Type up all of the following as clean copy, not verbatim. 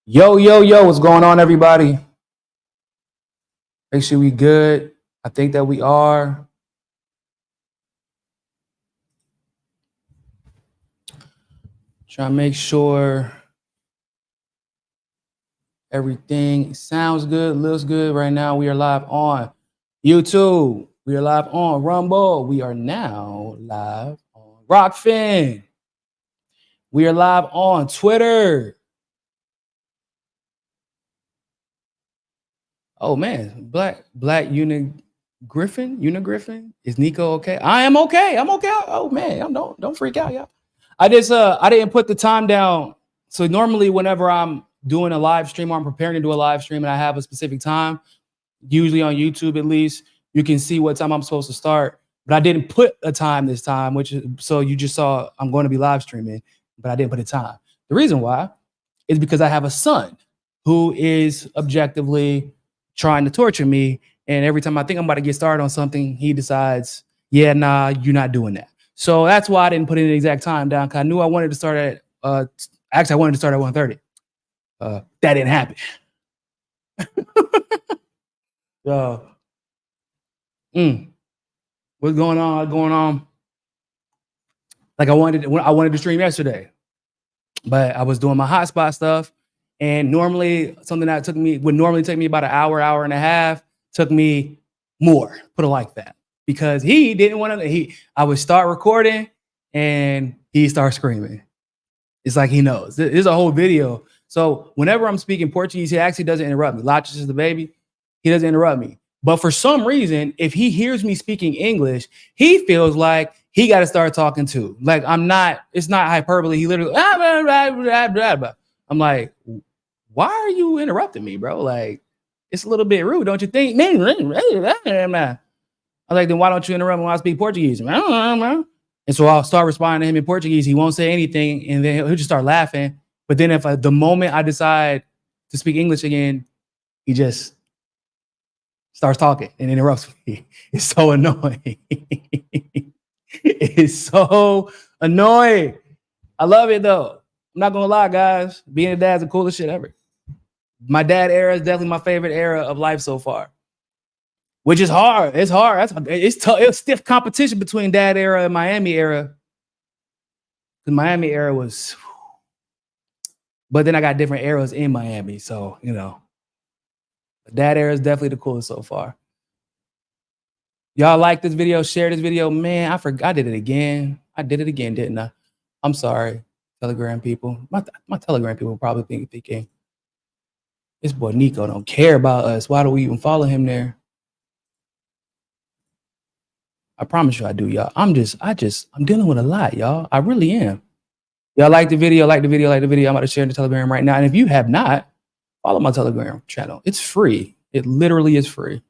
Yo, yo, yo, what's going on, everybody? Make sure we good. I think that we are. Try to make sure everything sounds good, looks good. Right now, we are live on YouTube. We are live on Rumble. We are now live on Rockfin. We are live on Twitter. Oh man, Black Unigriffin. Is Nico okay? I am okay. I'm okay. Oh man, don't freak out, y'all. I didn't put the time down. So normally whenever I'm doing a live stream or I'm preparing to do a live stream and I have a specific time, usually on YouTube at least, you can see what time I'm supposed to start. But I didn't put a time this time, so you just saw I'm going to be live streaming, but I didn't put a time. The reason why is because I have a son who is objectively trying to torture me. And every time I think I'm about to get started on something, he decides, yeah, nah, you're not doing that. So that's why I didn't put an exact time down, because I knew I wanted to start at, actually I wanted to start at 1:30. That didn't happen. So, what's going on? Like I wanted to stream yesterday, but I was doing my hotspot stuff. And normally something that would normally take me about an hour and a half, took me more, put it like that. Because he didn't want to, I would start recording and he starts screaming. It's like he knows. There's a whole video. So whenever I'm speaking Portuguese, he actually doesn't interrupt me. Lachis is the baby. He doesn't interrupt me. But for some reason, if he hears me speaking English, he feels like he got to start talking too. Like it's not hyperbole. He literally, I'm like, why are you interrupting me, bro? Like, it's a little bit rude, don't you think? I'm like, then why don't you interrupt me when I speak Portuguese? And so I'll start responding to him in Portuguese. He won't say anything, and then he'll just start laughing. But then if the moment I decide to speak English again, he just starts talking and interrupts me. It's so annoying. It's so annoying. I love it, though. I'm not going to lie, guys. Being a dad's the coolest shit ever. My dad era is definitely my favorite era of life so far, which is hard. It's hard. It's tough. It's stiff competition between dad era and Miami era. The Miami era was, but then I got different eras in Miami. So, dad era is definitely the coolest so far. Y'all like this video? Share this video. Man, I forgot. I did it again. Didn't I? I'm sorry, Telegram people. My Telegram people probably thinking, this boy Nico don't care about us. Why do we even follow him there? I promise you I do, y'all. I'm dealing with a lot, y'all. I really am. Y'all like the video, I'm about to share the Telegram right now. And if you have not, follow my Telegram channel. It's free. It literally is free.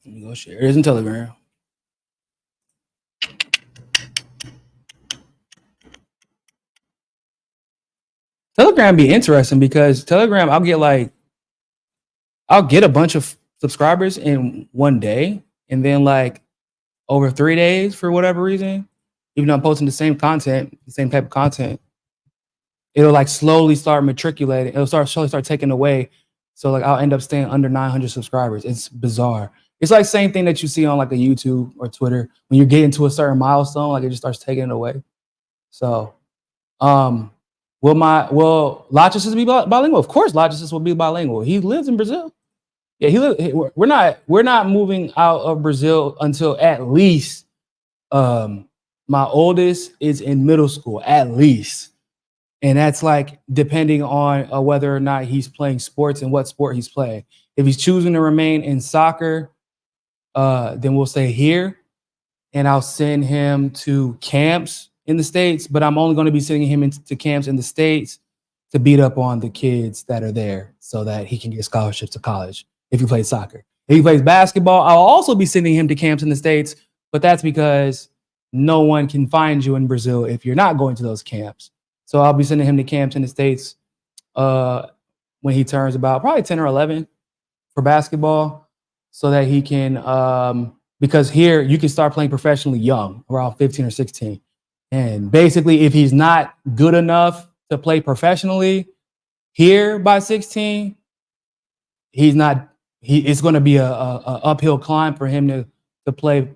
Let me go share. It is in Telegram. Telegram be interesting because Telegram, I'll get a bunch of subscribers in one day, and then like over 3 days, for whatever reason, even though I'm posting the same content, the same type of content, it'll like slowly start matriculating. It'll slowly start taking away. So like I'll end up staying under 900 subscribers. It's bizarre. It's like same thing that you see on like a YouTube or Twitter when you're getting to a certain milestone, like it just starts taking it away. So, will Lachis be bilingual? Of course, Lachis will be bilingual. He lives in Brazil. Yeah, we're not moving out of Brazil until at least my oldest is in middle school, at least. And that's like depending on whether or not he's playing sports and what sport he's playing. If he's choosing to remain in soccer, then we'll stay here, and I'll send him to camps in the States, but I'm only going to be sending him into camps in the States to beat up on the kids that are there so that he can get scholarships to college if he plays soccer. If he plays basketball, I'll also be sending him to camps in the States, but that's because no one can find you in Brazil if you're not going to those camps. So I'll be sending him to camps in the States when he turns about probably 10 or 11 for basketball, so that he can, because here you can start playing professionally young, around 15 or 16. And basically, if he's not good enough to play professionally here by 16, it's going to be a uphill climb for him to play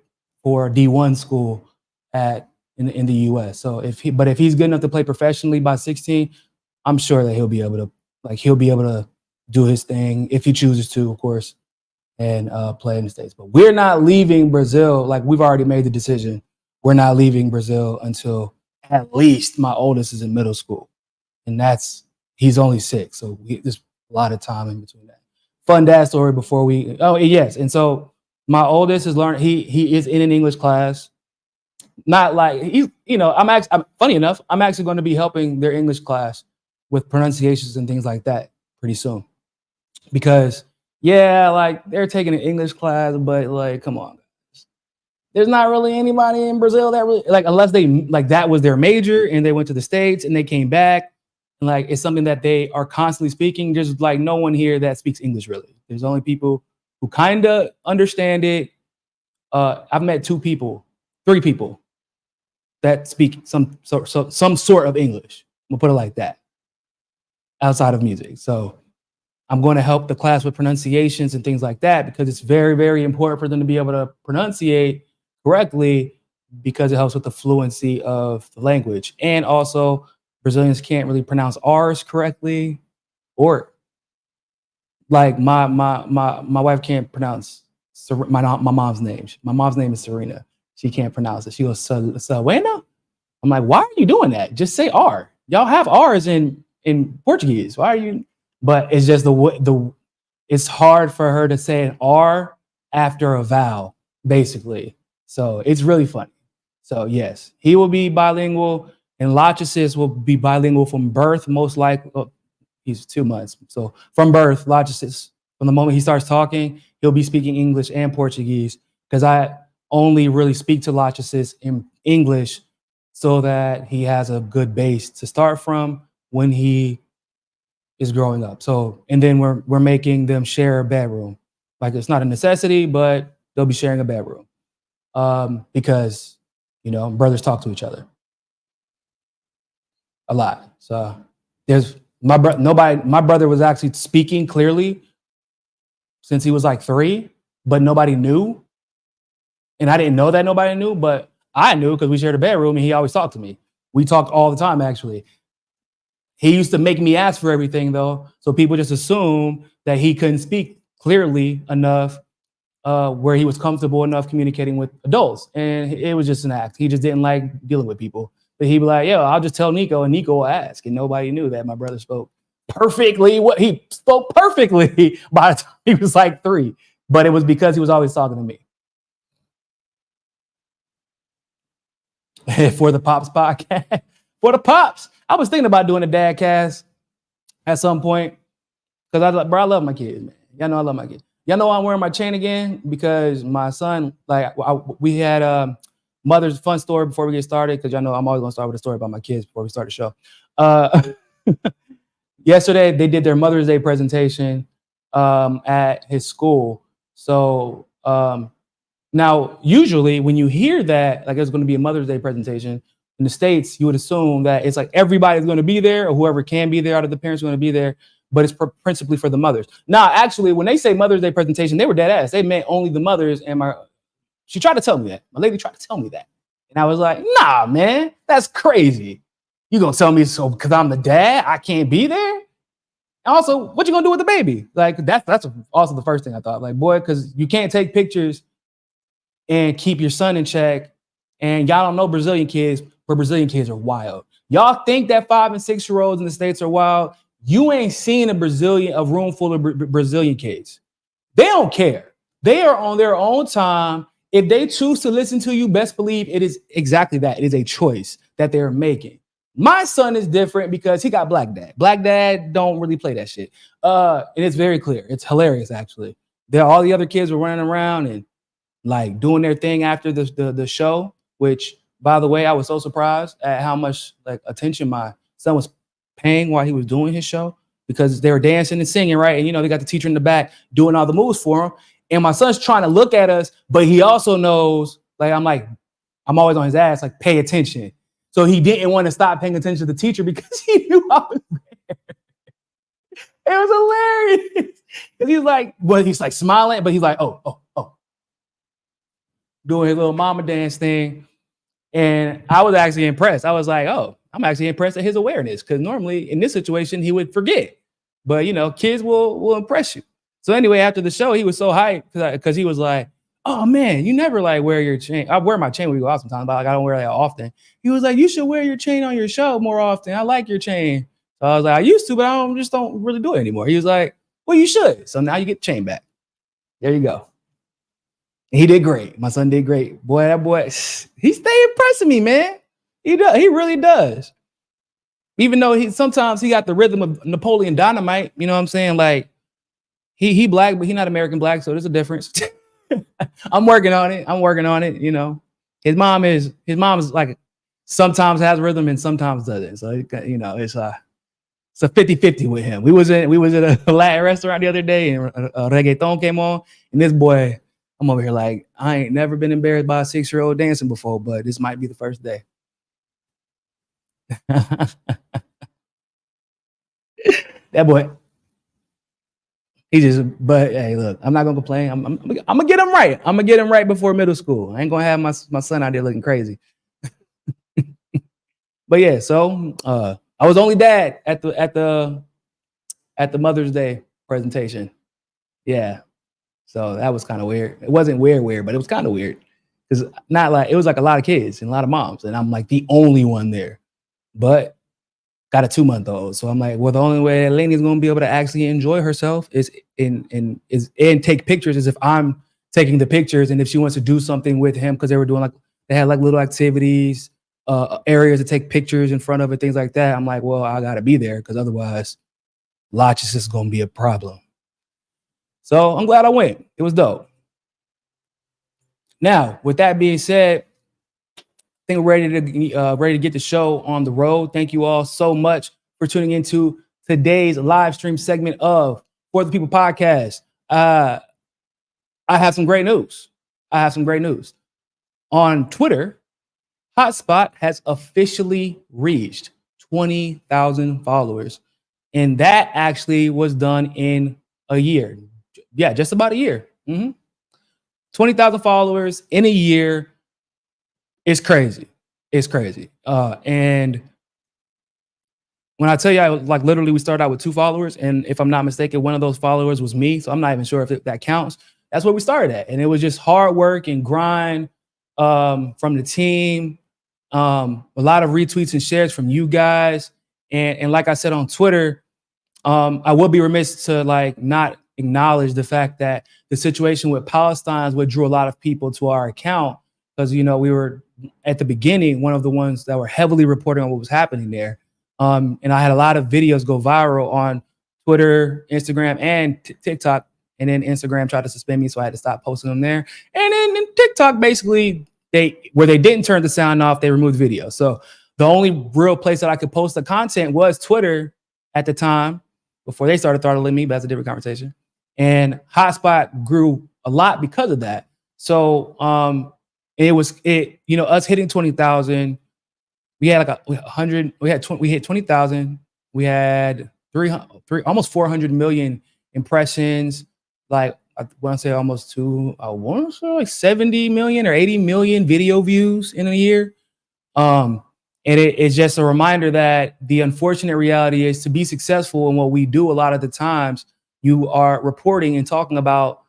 for D1 school in the US. So if he's good enough to play professionally by 16, I'm sure that he'll be able to do his thing if he chooses to, of course, and play in the States. But we're not leaving Brazil. Like, we've already made the decision. We're not leaving Brazil until at least my oldest is in middle school. And he's only 6. So there's a lot of time in between that. Fun dad story before yes. And so my oldest is learning, he is in an English class. Not like funny enough, I'm actually going to be helping their English class with pronunciations and things like that pretty soon. Because like they're taking an English class, but like, come on, guys. There's not really anybody in Brazil that really, like, unless they, like, that was their major and they went to the States and they came back. And like, it's something that they are constantly speaking. There's like no one here that speaks English really. There's only people who kind of understand it. I've met 3 people that speak some sort of English. We'll put it like that, outside of music. So I'm going to help the class with pronunciations and things like that, because it's very, very important for them to be able to pronunciate correctly, because it helps with the fluency of the language. And also, Brazilians can't really pronounce R's correctly, or like my wife can't pronounce my mom's name. My mom's name is Serena. She can't pronounce it. She goes, Serena? I'm like, why are you doing that? Just say R. Y'all have R's in Portuguese. Why are you? But it's just it's hard for her to say an R after a vowel, basically. So it's really funny. So yes, he will be bilingual, and Lachesis will be bilingual from birth, most likely. Oh, he's 2 months. So from birth, Lachesis, from the moment he starts talking, he'll be speaking English and Portuguese, because I only really speak to Lachesis in English so that he has a good base to start from when he is growing up. So, and then we're making them share a bedroom. Like, it's not a necessity, but they'll be sharing a bedroom, because brothers talk to each other a lot. So there's my brother was actually speaking clearly since he was like 3, but nobody knew. And I didn't know that nobody knew, but I knew because we shared a bedroom and he always talked to me. We talked all the time, actually. He used to make me ask for everything, though. So people just assume that he couldn't speak clearly enough, where he was comfortable enough communicating with adults. And it was just an act. He just didn't like dealing with people. But he'd be like, yo, I'll just tell Niko, and Niko will ask. And nobody knew that my brother spoke perfectly. He spoke perfectly by the time he was like 3. But it was because he was always talking to me. For the Pops podcast. For the Pops. I was thinking about doing a dad cast at some point, because I love my kids, man. Y'all know I love my kids. Y'all know I'm wearing my chain again because my son, we had mother's fun story before we get started, because y'all know I'm always going to start with a story about my kids before we start the show. Yesterday, they did their Mother's Day presentation at his school. So now, usually when you hear that, like, there's going to be a Mother's Day presentation, in the States, you would assume that it's like everybody's going to be there, or whoever can be there out of the parents are going to be there, but it's principally for the mothers. Now, actually, when they say Mother's Day presentation, they were dead ass. They meant only the mothers. And she tried to tell me that. My lady tried to tell me that. And I was like, nah, man, that's crazy. You going to tell me so because I'm the dad, I can't be there? And also, what you going to do with the baby? Like, that's also the first thing I thought. Like, boy, because you can't take pictures and keep your son in check. And y'all don't know Brazilian kids, but Brazilian kids are wild. Y'all think that 5 and 6-year-olds in the States are wild. You ain't seen a room full of Brazilian kids. They don't care. They are on their own time. If they choose to listen to you, best believe it is exactly that. It is a choice that they're making. My son is different because he got black dad. Black dad don't really play that shit. And it's very clear. It's hilarious, actually. All the other kids were running around and like doing their thing after the show, which, by the way, I was so surprised at how much like attention my son was paying while he was doing his show, because they were dancing and singing, right? And, they got the teacher in the back doing all the moves for him. And my son's trying to look at us, but he also knows, like, I'm always on his ass, like, pay attention. So he didn't want to stop paying attention to the teacher because he knew I was there. It was hilarious. Because he's like smiling, but he's like, oh. Doing his little mama dance thing. And I was actually impressed. I was like, oh, I'm actually impressed at his awareness. Because normally in this situation, he would forget. But, you know, kids will impress you. So anyway, after the show, he was so hyped because he was like, oh, man, you never like wear your chain. I wear my chain when we go out sometimes, but like, I don't wear it that often. He was like, you should wear your chain on your show more often. I like your chain. So I was like, I used to, but I just don't really do it anymore. He was like, well, you should. So now you get the chain back. There you go. He did great. My son did great. Boy, that boy, he stay impressing me, man. He does. He really does. Even though sometimes he got the rhythm of Napoleon Dynamite. You know what I'm saying? Like he black, but he not American black, so there's a difference. I'm working on it. You know, his mom is like sometimes has rhythm and sometimes doesn't. So you know, it's a 50-50 with him. We was at a Latin restaurant the other day and a reggaeton came on, and this boy, I'm over here like, I ain't never been embarrassed by a 6-year-old dancing before, but this might be the first day. That boy, but hey, look, I'm not gonna complain. I'm gonna get him right. I'm gonna get him right before middle school. I ain't gonna have my son out there looking crazy. But yeah, so I was only dad at the Mother's Day presentation. Yeah. So that was kind of weird. It wasn't weird, but it was kind of weird. Because it was like a lot of kids and a lot of moms. And I'm like the only one there. But got a 2-month-old. So I'm like, well, the only way Lainey's gonna be able to actually enjoy herself is take pictures as if I'm taking the pictures. And if she wants to do something with him, because they had like little activities, areas to take pictures in front of it, things like that. I'm like, well, I gotta be there because otherwise Lodges is gonna be a problem. So I'm glad I went. It was dope. Now, with that being said, I think we're ready to get the show on the road. Thank you all so much for tuning into today's live stream segment of For the People podcast. I have some great news. On Twitter, Hotspot has officially reached 20,000 followers. And that actually was done in a year. Yeah, just about a year. 20,000 followers in a year is crazy. It's crazy. And when I tell you, literally we started out with 2 followers. And if I'm not mistaken, one of those followers was me. So I'm not even sure if that counts. That's where we started at. And it was just hard work and grind from the team. A lot of retweets and shares from you guys. And like I said on Twitter, I would be remiss to not acknowledge the fact that the situation with Palestine is what drew a lot of people to our account, because we were at the beginning one of the ones that were heavily reporting on what was happening there. And I had a lot of videos go viral on Twitter, Instagram, and TikTok. And then Instagram tried to suspend me, so I had to stop posting them there. And then in TikTok, basically, where they didn't turn the sound off, they removed the video. So the only real place that I could post the content was Twitter at the time, before they started throttling me, but that's a different conversation. And Hotspot grew a lot because of that. So us hitting 20,000, we had we hit 20,000. We had almost 400 million impressions. I want to say almost I want to say like 70 million or 80 million video views in a year. And it's just a reminder that the unfortunate reality is, to be successful in what we do, a lot of the times you are reporting and talking about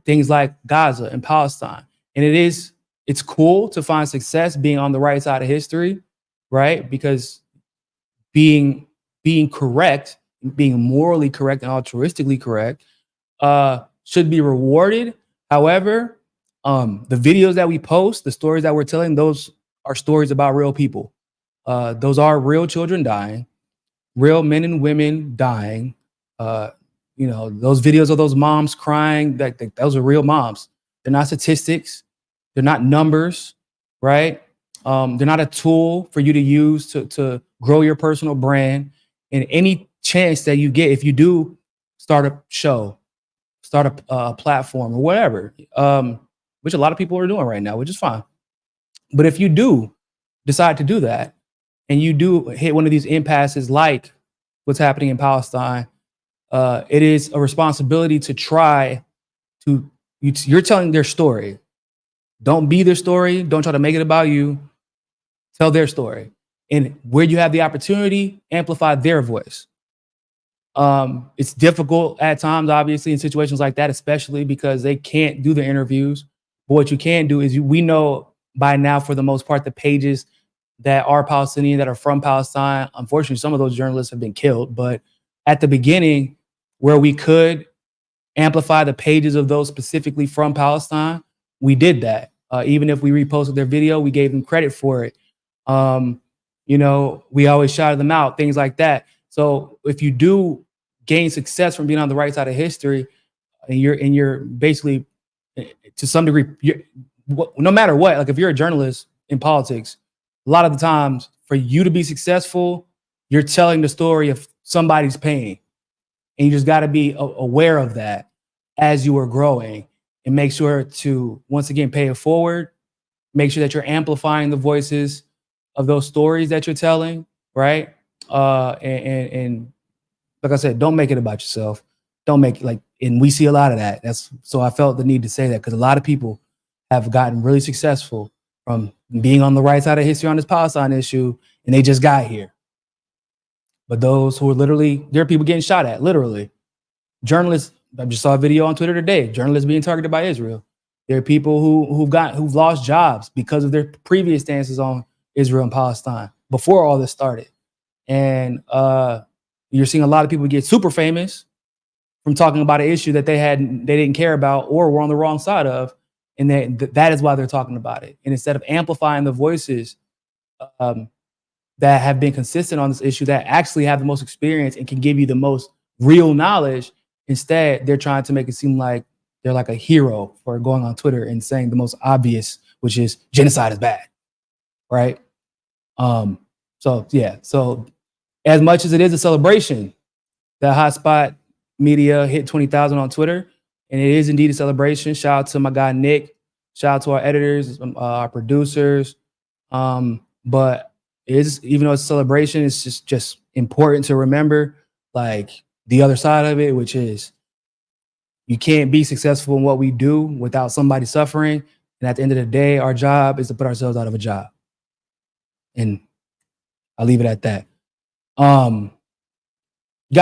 things like Gaza and Palestine. And it's cool to find success being on the right side of history, right? Because being correct, being morally correct and altruistically correct should be rewarded. However, the videos that we post, the stories that we're telling, those are stories about real people. Those are real children dying, real men and women dying. Those videos of those moms crying, those are real moms. They're not statistics. They're not numbers, right? They're not a tool for you to use to grow your personal brand. And any chance that you get, if you do start a show, start a platform or whatever, which a lot of people are doing right now, which is fine. But if you do, decide to do that, and you do hit one of these impasses like what's happening in Palestine, it is a responsibility to try to, you're telling their story. Don't be their story. Don't try to make it about you. Tell their story. And where you have the opportunity, amplify their voice. It's difficult at times, obviously, in situations like that, especially because they can't do the interviews. But what you can do is we know by now, for the most part, the pages that are Palestinian, that are from Palestine, unfortunately, some of those journalists have been killed. But at the beginning, where we could amplify the pages of those specifically from Palestine, we did that. Even if we reposted their video, we gave them credit for it. We always shouted them out, things like that. So if you do gain success from being on the right side of history, and you're basically, to some degree, no matter what, like if you're a journalist in politics, a lot of the times for you to be successful, you're telling the story of somebody's pain. And you just got to be aware of that as you are growing, and make sure to, once again, pay it forward. Make sure that you're amplifying the voices of those stories that you're telling, right? And like I said, don't make it about yourself. Don't make it and we see a lot of that. So I felt the need to say that, because a lot of people have gotten really successful from being on the right side of history on this Palestine issue, and they just got here. But those who are literally, there are people getting shot at, literally. Journalists, I just saw a video on Twitter today, journalists being targeted by Israel. There are people who've lost jobs because of their previous stances on Israel and Palestine before all this started. And you're seeing a lot of people get super famous from talking about an issue that they didn't care about or were on the wrong side of. And that is why they're talking about it. And instead of amplifying the voices that have been consistent on this issue, that actually have the most experience and can give you the most real knowledge, instead they're trying to make it seem like they're like a hero for going on Twitter and saying the most obvious, which is genocide is bad, right? So as much as it is a celebration, that Hotspot Media hit 20,000 on Twitter, and it is indeed a celebration. Shout out to my guy Nick. Shout out to our editors, our producers. But even though it's a celebration, it's just important to remember like the other side of it, which is you can't be successful in what we do without somebody suffering. And at the end of the day, our job is to put ourselves out of a job. And I'll leave it at that. Got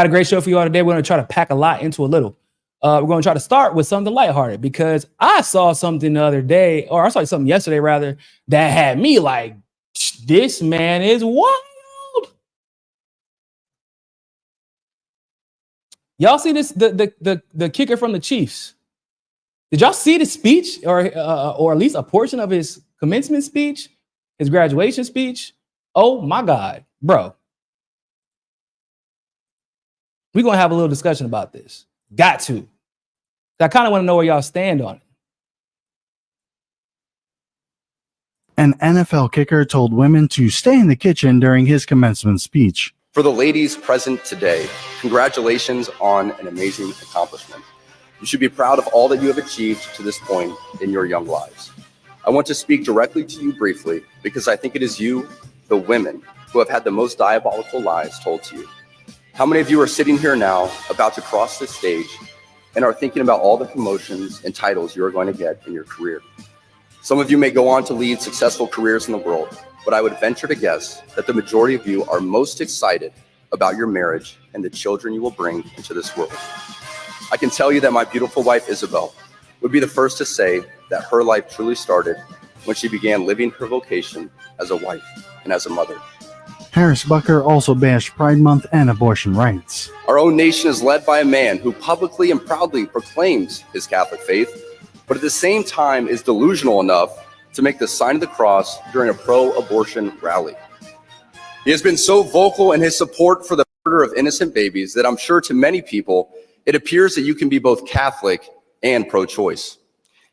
a great show for you all today. We're going to try to pack a lot into a little. We're going to try to start with something lighthearted, because I saw something the other day, or I saw something yesterday rather, that had me like, this man is wild. Y'all see this? The kicker from the Chiefs. Did y'all see the speech, or at least a portion of his commencement speech, his graduation speech? Oh my God, bro. We're going to have a little discussion about this. Got to. I kind of want to know where y'all stand on it. An NFL kicker told women to stay in the kitchen during his commencement speech. For the ladies present today, congratulations on an amazing accomplishment. You should be proud of all that you have achieved to this point in your young lives. I want to speak directly to you briefly, because I think it is you, the women, who have had the most diabolical lies told to you. How many of you are sitting here now, about to cross this stage, and are thinking about all the promotions and titles you are going to get in your career? Some of you may go on to lead successful careers in the world, but I would venture to guess that the majority of you are most excited about your marriage and the children you will bring into this world. I can tell you that my beautiful wife, Isabel, would be the first to say that her life truly started when she began living her vocation as a wife and as a mother. Harris Bucker also bashed Pride Month and abortion rights. Our own nation is led by a man who publicly and proudly proclaims his Catholic faith, but at the same time is delusional enough to make the sign of the cross during a pro-abortion rally. He has been so vocal in his support for the murder of innocent babies that I'm sure to many people, it appears that you can be both Catholic and pro-choice.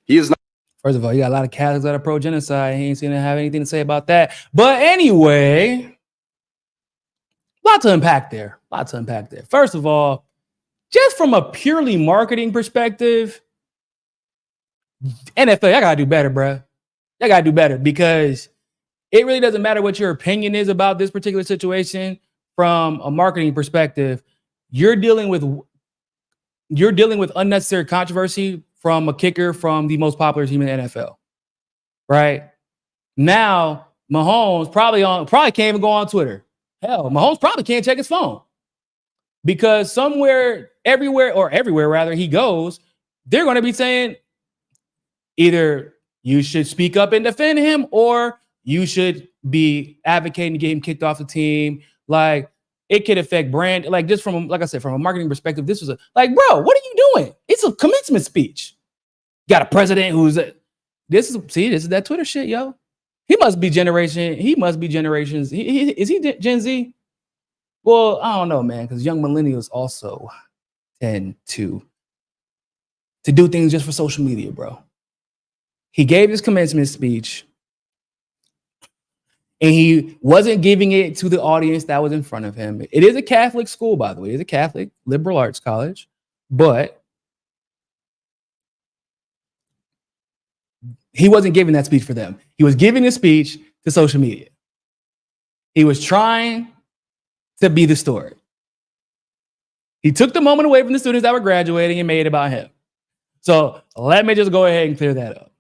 He is not. First of all, you got a lot of Catholics that are pro-genocide. He ain't seen to have anything to say about that. But anyway, lot to unpack there. First of all, just from a purely marketing perspective, NFL, y'all gotta do better, bro. Y'all gotta do better, because it really doesn't matter what your opinion is about this particular situation from a marketing perspective. You're dealing with unnecessary controversy from a kicker from the most popular team in the NFL, right? Now, Mahomes probably can't even go on Twitter. Hell, Mahomes probably can't check his phone because everywhere rather he goes, they're going to be saying either you should speak up and defend him or you should be advocating to get him kicked off the team. Like, it could affect brand. Like, just from, like I said, from a marketing perspective, this was bro, what are you doing? It's a commencement speech. Got a president who's this is that Twitter shit, yo. He must be generations. Is he Gen Z? Well, I don't know, man, because young millennials also tend to do things just for social media, bro. He gave his commencement speech and he wasn't giving it to the audience that was in front of him. It is a Catholic school, by the way. It's a Catholic liberal arts college, but he wasn't giving that speech for them. He was giving a speech to social media. He was trying to be the story. He took the moment away from the students that were graduating and made it about him. So let me just go ahead and clear that up.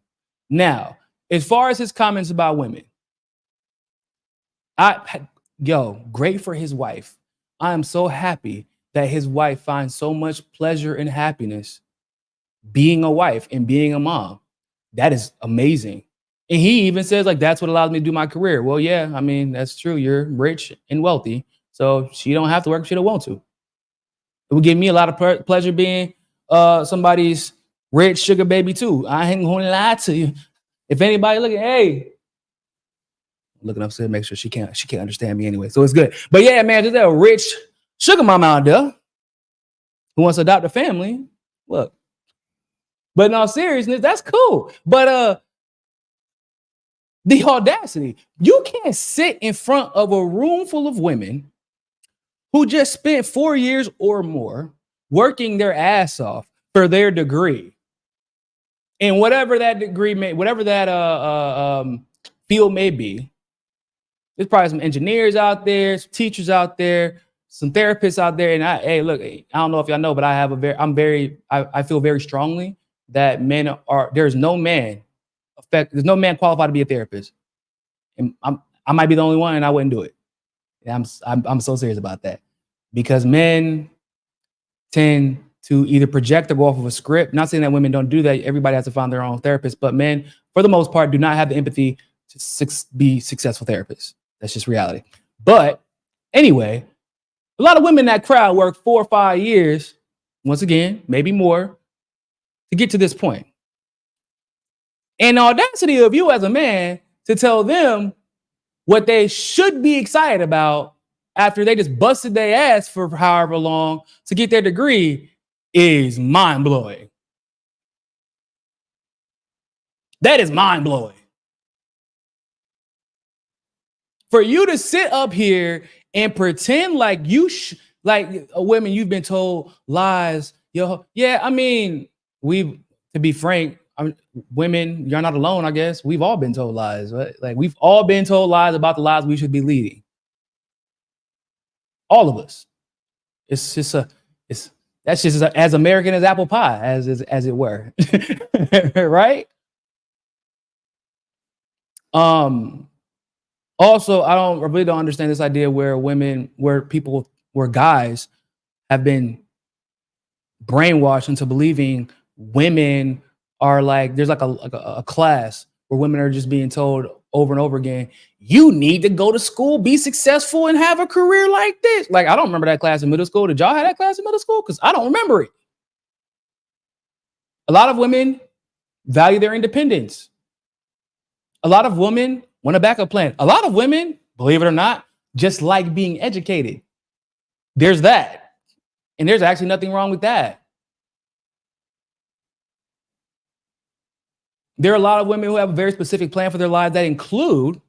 Now, as far as his comments about women, great for his wife. I am so happy that his wife finds so much pleasure and happiness being a wife and being a mom. That is amazing. And he even says, like, that's what allows me to do my career. Well, yeah, I mean, that's true. You're rich and wealthy. So she don't have to work if she don't want to. It would give me a lot of pleasure being somebody's rich sugar baby too. I ain't gonna lie to you. If anybody looking, hey, looking upstairs, make sure she can't understand me anyway. So it's good. But yeah, man, there's a rich sugar mama out there who wants to adopt a family. Look. But in all seriousness, that's cool. But the audacity, you can't sit in front of a room full of women who just spent 4 years or more working their ass off for their degree. And whatever that degree field may be, there's probably some engineers out there, some teachers out there, some therapists out there. And I don't know if y'all know, but I feel very strongly that there's no man qualified to be a therapist. And I might be the only one, and I wouldn't do it. And I'm so serious about that, because men tend to either project or go off of a script. Not saying that women don't do that. Everybody has to find their own therapist, but men, for the most part, do not have the empathy to be successful therapists. That's just reality. But anyway, a lot of women in that crowd work 4 or 5 years, once again, maybe more, to get to this point. And the audacity of you as a man to tell them what they should be excited about after they just busted their ass for however long to get their degree is mind-blowing. That is mind-blowing. For you to sit up here and pretend like like women, you've been told lies. Yeah, I mean, to be frank, women, you're not alone, I guess. We've all been told lies, right? Like, we've all been told lies about the lives we should be leading. All of us. That's just as American as apple pie, as it were. Right? Also, I really don't understand this idea where guys have been brainwashed into believing women are like, there's like a class where women are just being told over and over again, you need to go to school, be successful, and have a career like this. Like, I don't remember that class in middle school. Did y'all have that class in middle school? Because I don't remember it. A lot of women value their independence. A lot of women want a backup plan. A lot of women, believe it or not, just like being educated. There's that. And there's actually nothing wrong with that. There are a lot of women who have a very specific plan for their lives that include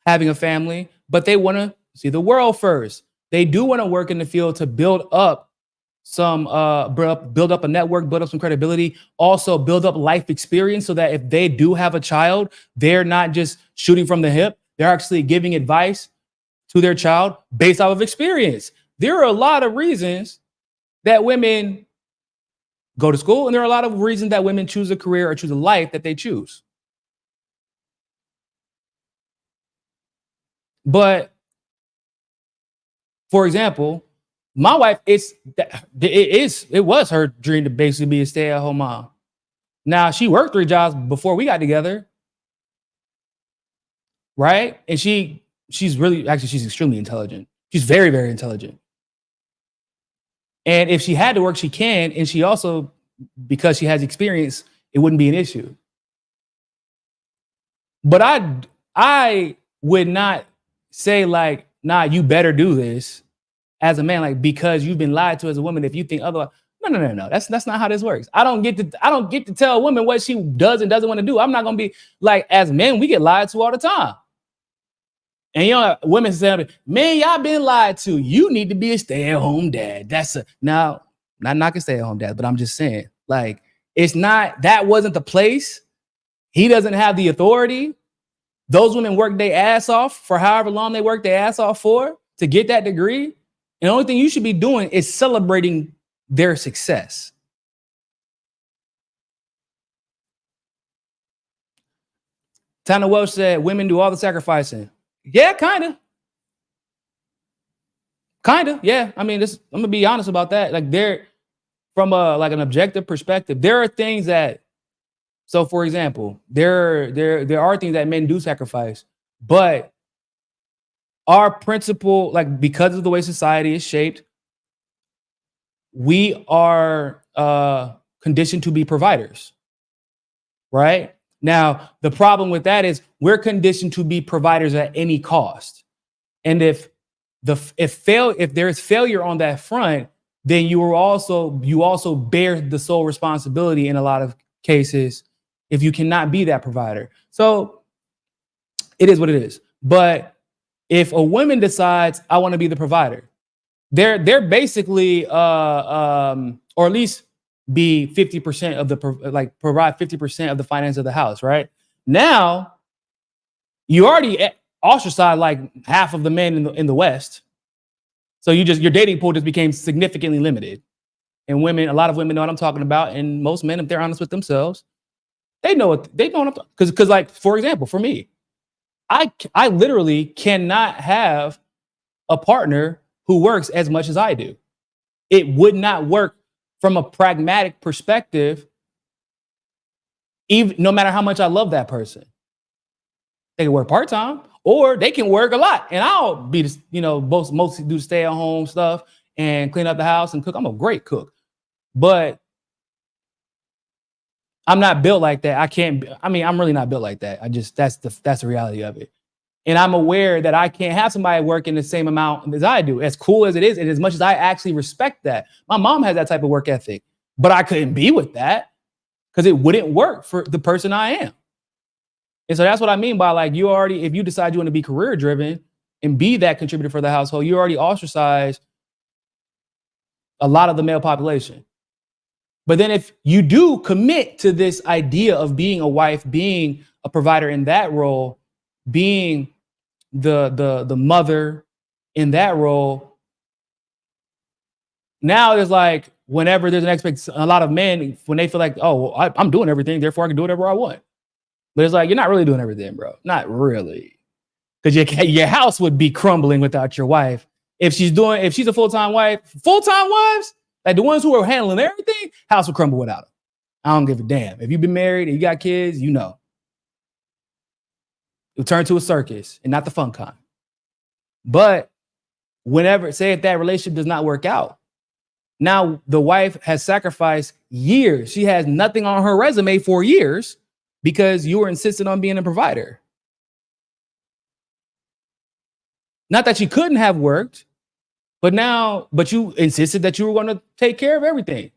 having a family, but they want to see the world first. They do want to work in the field to build up build up a network, build up some credibility, also build up life experience so that if they do have a child, they're not just shooting from the hip. They're actually giving advice to their child based off of experience. There are a lot of reasons that women go to school, and there are a lot of reasons that women choose a career or choose a life that they choose. But for example, my wife, it was her dream to basically be a stay-at-home mom. Now, she worked 3 jobs before we got together, right? And she's extremely intelligent. She's very, very intelligent. And if she had to work, she can. And she also, because she has experience, it wouldn't be an issue. But I would not say like, nah, you better do this as a man, like because you've been lied to as a woman. If you think otherwise, no. That's not how this works. I don't get to tell a woman what she does and doesn't want to do. I'm not gonna be like, as men, we get lied to all the time. And you know, women say, man, y'all been lied to. You need to be a stay-at-home dad. Now, not knocking stay-at-home dad, but I'm just saying, like, that wasn't the place. He doesn't have the authority. Those women work their ass off for however long they work their ass off for to get that degree. And the only thing you should be doing is celebrating their success. Tana Welsh said, women do all the sacrificing. Yeah, kind of. Yeah. I mean, I'm gonna be honest about that. Like, from an objective perspective, there are things that. So, for example, there are things that men do sacrifice, but our principle, like because of the way society is shaped, we are conditioned to be providers, right? Now, the problem with that is we're conditioned to be providers at any cost. And if there is failure on that front, then you also bear the sole responsibility in a lot of cases if you cannot be that provider. So it is what it is. But if a woman decides I want to be the provider, they're basically or at least be 50% of provide 50% of the finance of the house, right? Now, you already ostracized like half of the men in the West. So your dating pool just became significantly limited. And a lot of women know what I'm talking about. And most men, if they're honest with themselves, they know what I'm talking, because like, for example, for me, I literally cannot have a partner who works as much as I do. It would not work from a pragmatic perspective, even no matter how much I love that person. They can work part-time or they can work a lot. And I'll be, mostly do stay-at-home stuff and clean up the house and cook. I'm a great cook, but I'm not built like that. I'm really not built like that. That's the reality of it. And I'm aware that I can't have somebody working the same amount as I do, as cool as it is. And as much as I actually respect that, my mom has that type of work ethic, but I couldn't be with that because it wouldn't work for the person I am. And so that's what I mean by like, if you decide you want to be career driven and be that contributor for the household, you already ostracize a lot of the male population. But then if you do commit to this idea of being a wife, being a provider in that role, being the mother in that role, now there's like, whenever there's an expectation, a lot of men, when they feel like, oh, well, I'm doing everything, therefore I can do whatever I want. But it's like, you're not really doing everything, bro. Not really. Because your house would be crumbling without your wife. If she's a full-time wife, full-time wives, like the ones who are handling everything, house will crumble without them. I don't give a damn. If you've been married and you got kids, you know. It'll turn to a circus and not the fun kind. But if that relationship does not work out, now the wife has sacrificed years. She has nothing on her resume for years because you were insistent on being a provider. Not that she couldn't have worked, but you insisted that you were going to take care of everything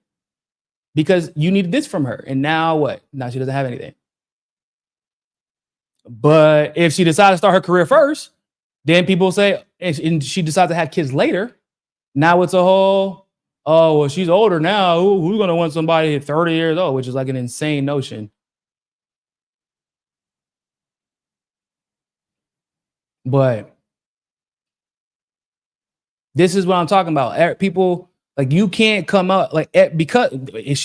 because you needed this from her. And now what? Now she doesn't have anything. But if she decides to start her career first, then people say, and she decides to have kids later, now it's a whole, oh, well, she's older now. Who's going to want somebody at 30 years old, which is like an insane notion. But this is what I'm talking about. People, like, you can't come up, like, because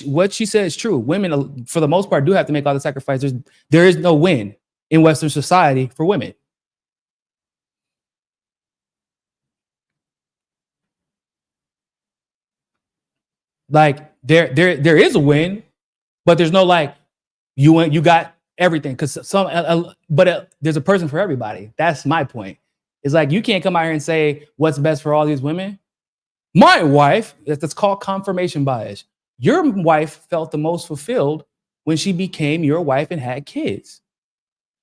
what she said is true. Women, for the most part, do have to make all the sacrifices. There is no win in Western society for women. Like, there is a win, but there's no like you got everything, because there's a person for everybody. That's my point. It's like, you can't come out here and say what's best for all these women. My wife, that's called confirmation bias. Your wife felt the most fulfilled when she became your wife and had kids.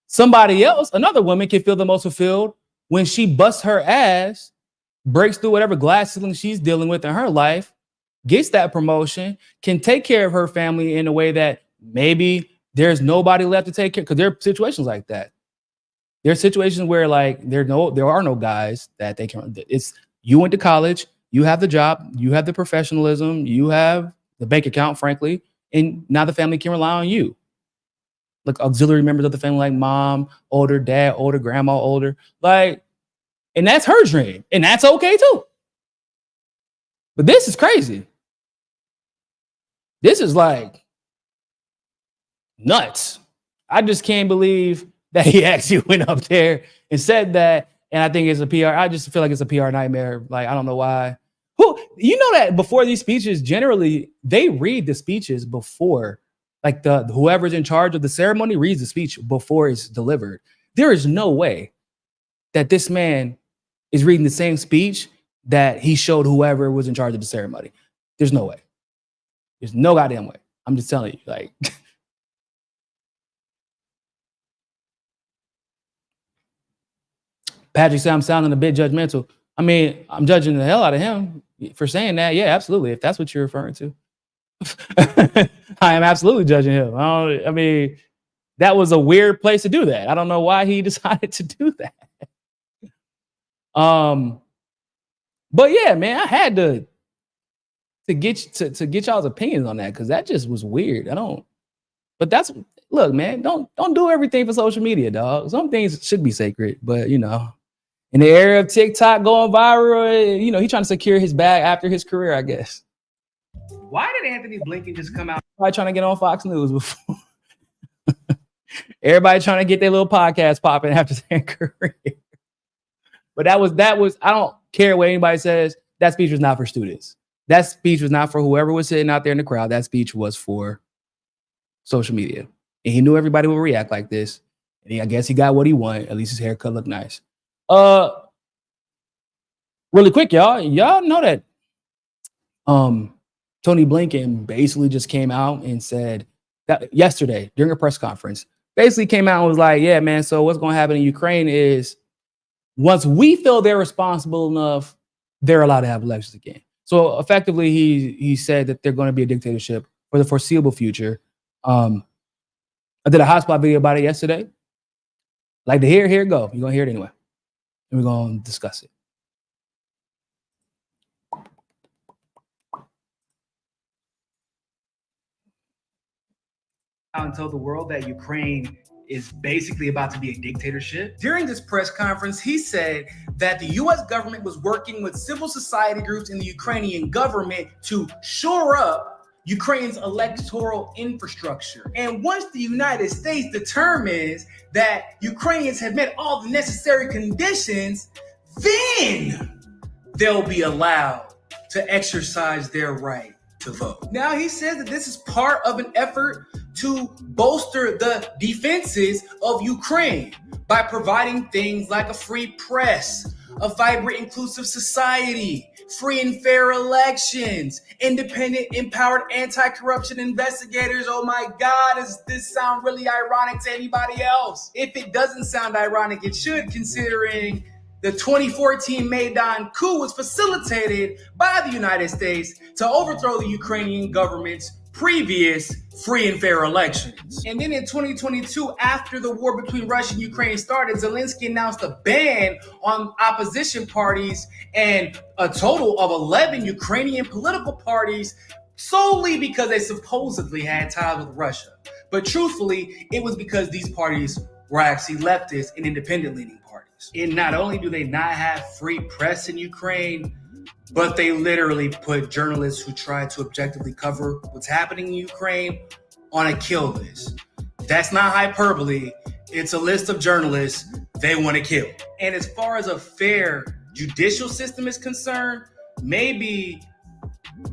Somebody else, another woman, can feel the most fulfilled when she busts her ass, breaks through whatever glass ceiling she's dealing with in her life, gets that promotion, can take care of her family in a way that maybe there's nobody left to take care, because there are situations like that. There are situations where, like, there are no guys that they can. It's, you went to college, you have the job, you have the professionalism, you have the bank account, frankly, and now the family can rely on you. Like auxiliary members of the family, like mom, older, dad, older, grandma, older, like, and that's her dream, and that's okay too. But this is crazy. This is like nuts. I just can't believe that he actually went up there and said that. And I think it's a PR. I just feel like it's a PR nightmare. Like, I don't know why. You know that before these speeches, generally they read the speeches before, like whoever's in charge of the ceremony reads the speech before it's delivered. There is no way that this man is reading the same speech that he showed whoever was in charge of the ceremony. There's no way. There's no goddamn way. I'm just telling you, like. Patrick said I'm sounding a bit judgmental. I mean, I'm judging the hell out of him for saying that. Yeah, absolutely. If that's what you're referring to. I am absolutely judging him. I mean, that was a weird place to do that. I don't know why he decided to do that. But yeah, man, I had to get y'all's opinions on that, because that just was weird. But that's, look, man, don't do everything for social media, dog. Some things should be sacred, but you know, in the era of TikTok going viral, you know, he's trying to secure his bag after his career, I guess. Why did Anthony Blinken just come out? Everybody trying to get on Fox News before. Everybody trying to get their little podcast popping after their career. But that was, I don't care what anybody says. That speech was not for students. That speech was not for whoever was sitting out there in the crowd. That speech was for social media. And he knew everybody would react like this. And I guess he got what he wanted. At least his haircut looked nice. Really quick, y'all know that Tony Blinken basically just came out and said that yesterday during a press conference, basically came out and was like, yeah, man, so what's going to happen in Ukraine is once we feel they're responsible enough, they're allowed to have elections again. So effectively, he said that they're going to be a dictatorship for the foreseeable future. I did a hotspot video about it yesterday. Like to hear it go. You're going to hear it anyway. And we're going to discuss it. And told the world that Ukraine is basically about to be a dictatorship. During this press conference, he said that the U.S. government was working with civil society groups in the Ukrainian government to shore up Ukraine's electoral infrastructure. And once the United States determines that Ukrainians have met all the necessary conditions, then they'll be allowed to exercise their right to vote. Now, he says that this is part of an effort to bolster the defenses of Ukraine by providing things like a free press, a vibrant, inclusive society, free and fair elections, independent, empowered anti-corruption investigators. Oh my God, does this sound really ironic to anybody else? If it doesn't sound ironic, it should, considering the 2014 Maidan coup was facilitated by the United States to overthrow the Ukrainian government's previous free and fair elections. And then in 2022, after the war between Russia and Ukraine started, Zelensky announced a ban on opposition parties and a total of 11 Ukrainian political parties solely because they supposedly had ties with Russia. But truthfully, it was because these parties were actually leftist and independent-leaning parties. And not only do they not have free press in Ukraine, but they literally put journalists who try to objectively cover what's happening in Ukraine on a kill list. That's not hyperbole. It's a list of journalists they want to kill. And as far as a fair judicial system is concerned, maybe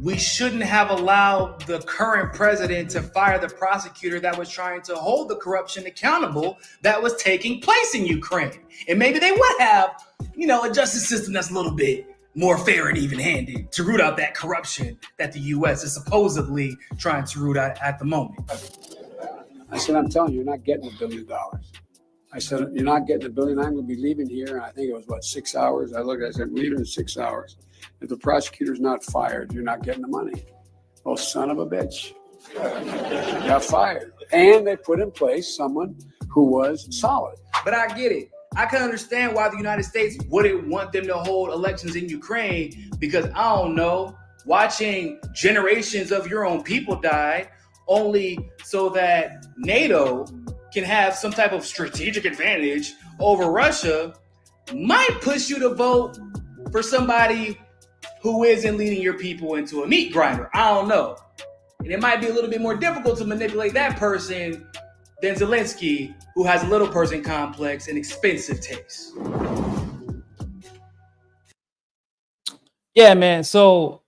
we shouldn't have allowed the current president to fire the prosecutor that was trying to hold the corruption accountable that was taking place in Ukraine. And maybe they would have, a justice system that's a little bit more fair and even-handed to root out that corruption that the U.S. is supposedly trying to root out at the moment. I said, I'm telling you, you're not getting $1 billion. I said, you're not getting $1 billion. I'm going to be leaving here. And I think it was, 6 hours? I looked, I said, I'm leaving in 6 hours. If the prosecutor's not fired, you're not getting the money. Oh, son of a bitch. Got fired. And they put in place someone who was solid. But I get it. I can understand why the United States wouldn't want them to hold elections in Ukraine because, I don't know, watching generations of your own people die only so that NATO can have some type of strategic advantage over Russia might push you to vote for somebody who isn't leading your people into a meat grinder. I don't know. And it might be a little bit more difficult to manipulate that person than Zelensky, who has a little person complex and expensive taste. Yeah, man. So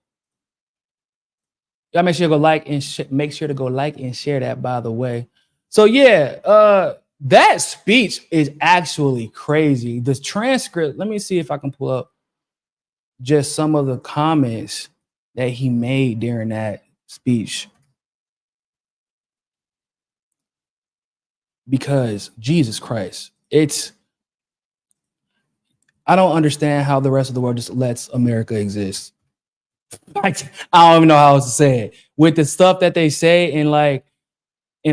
y'all make sure to go like and share that, by the way. So yeah, that speech is actually crazy. The transcript, let me see if I can pull up just some of the comments that he made during that speech. Because Jesus Christ, I don't understand how the rest of the world just lets America exist. I don't even know how else to say it. With the stuff that they say, and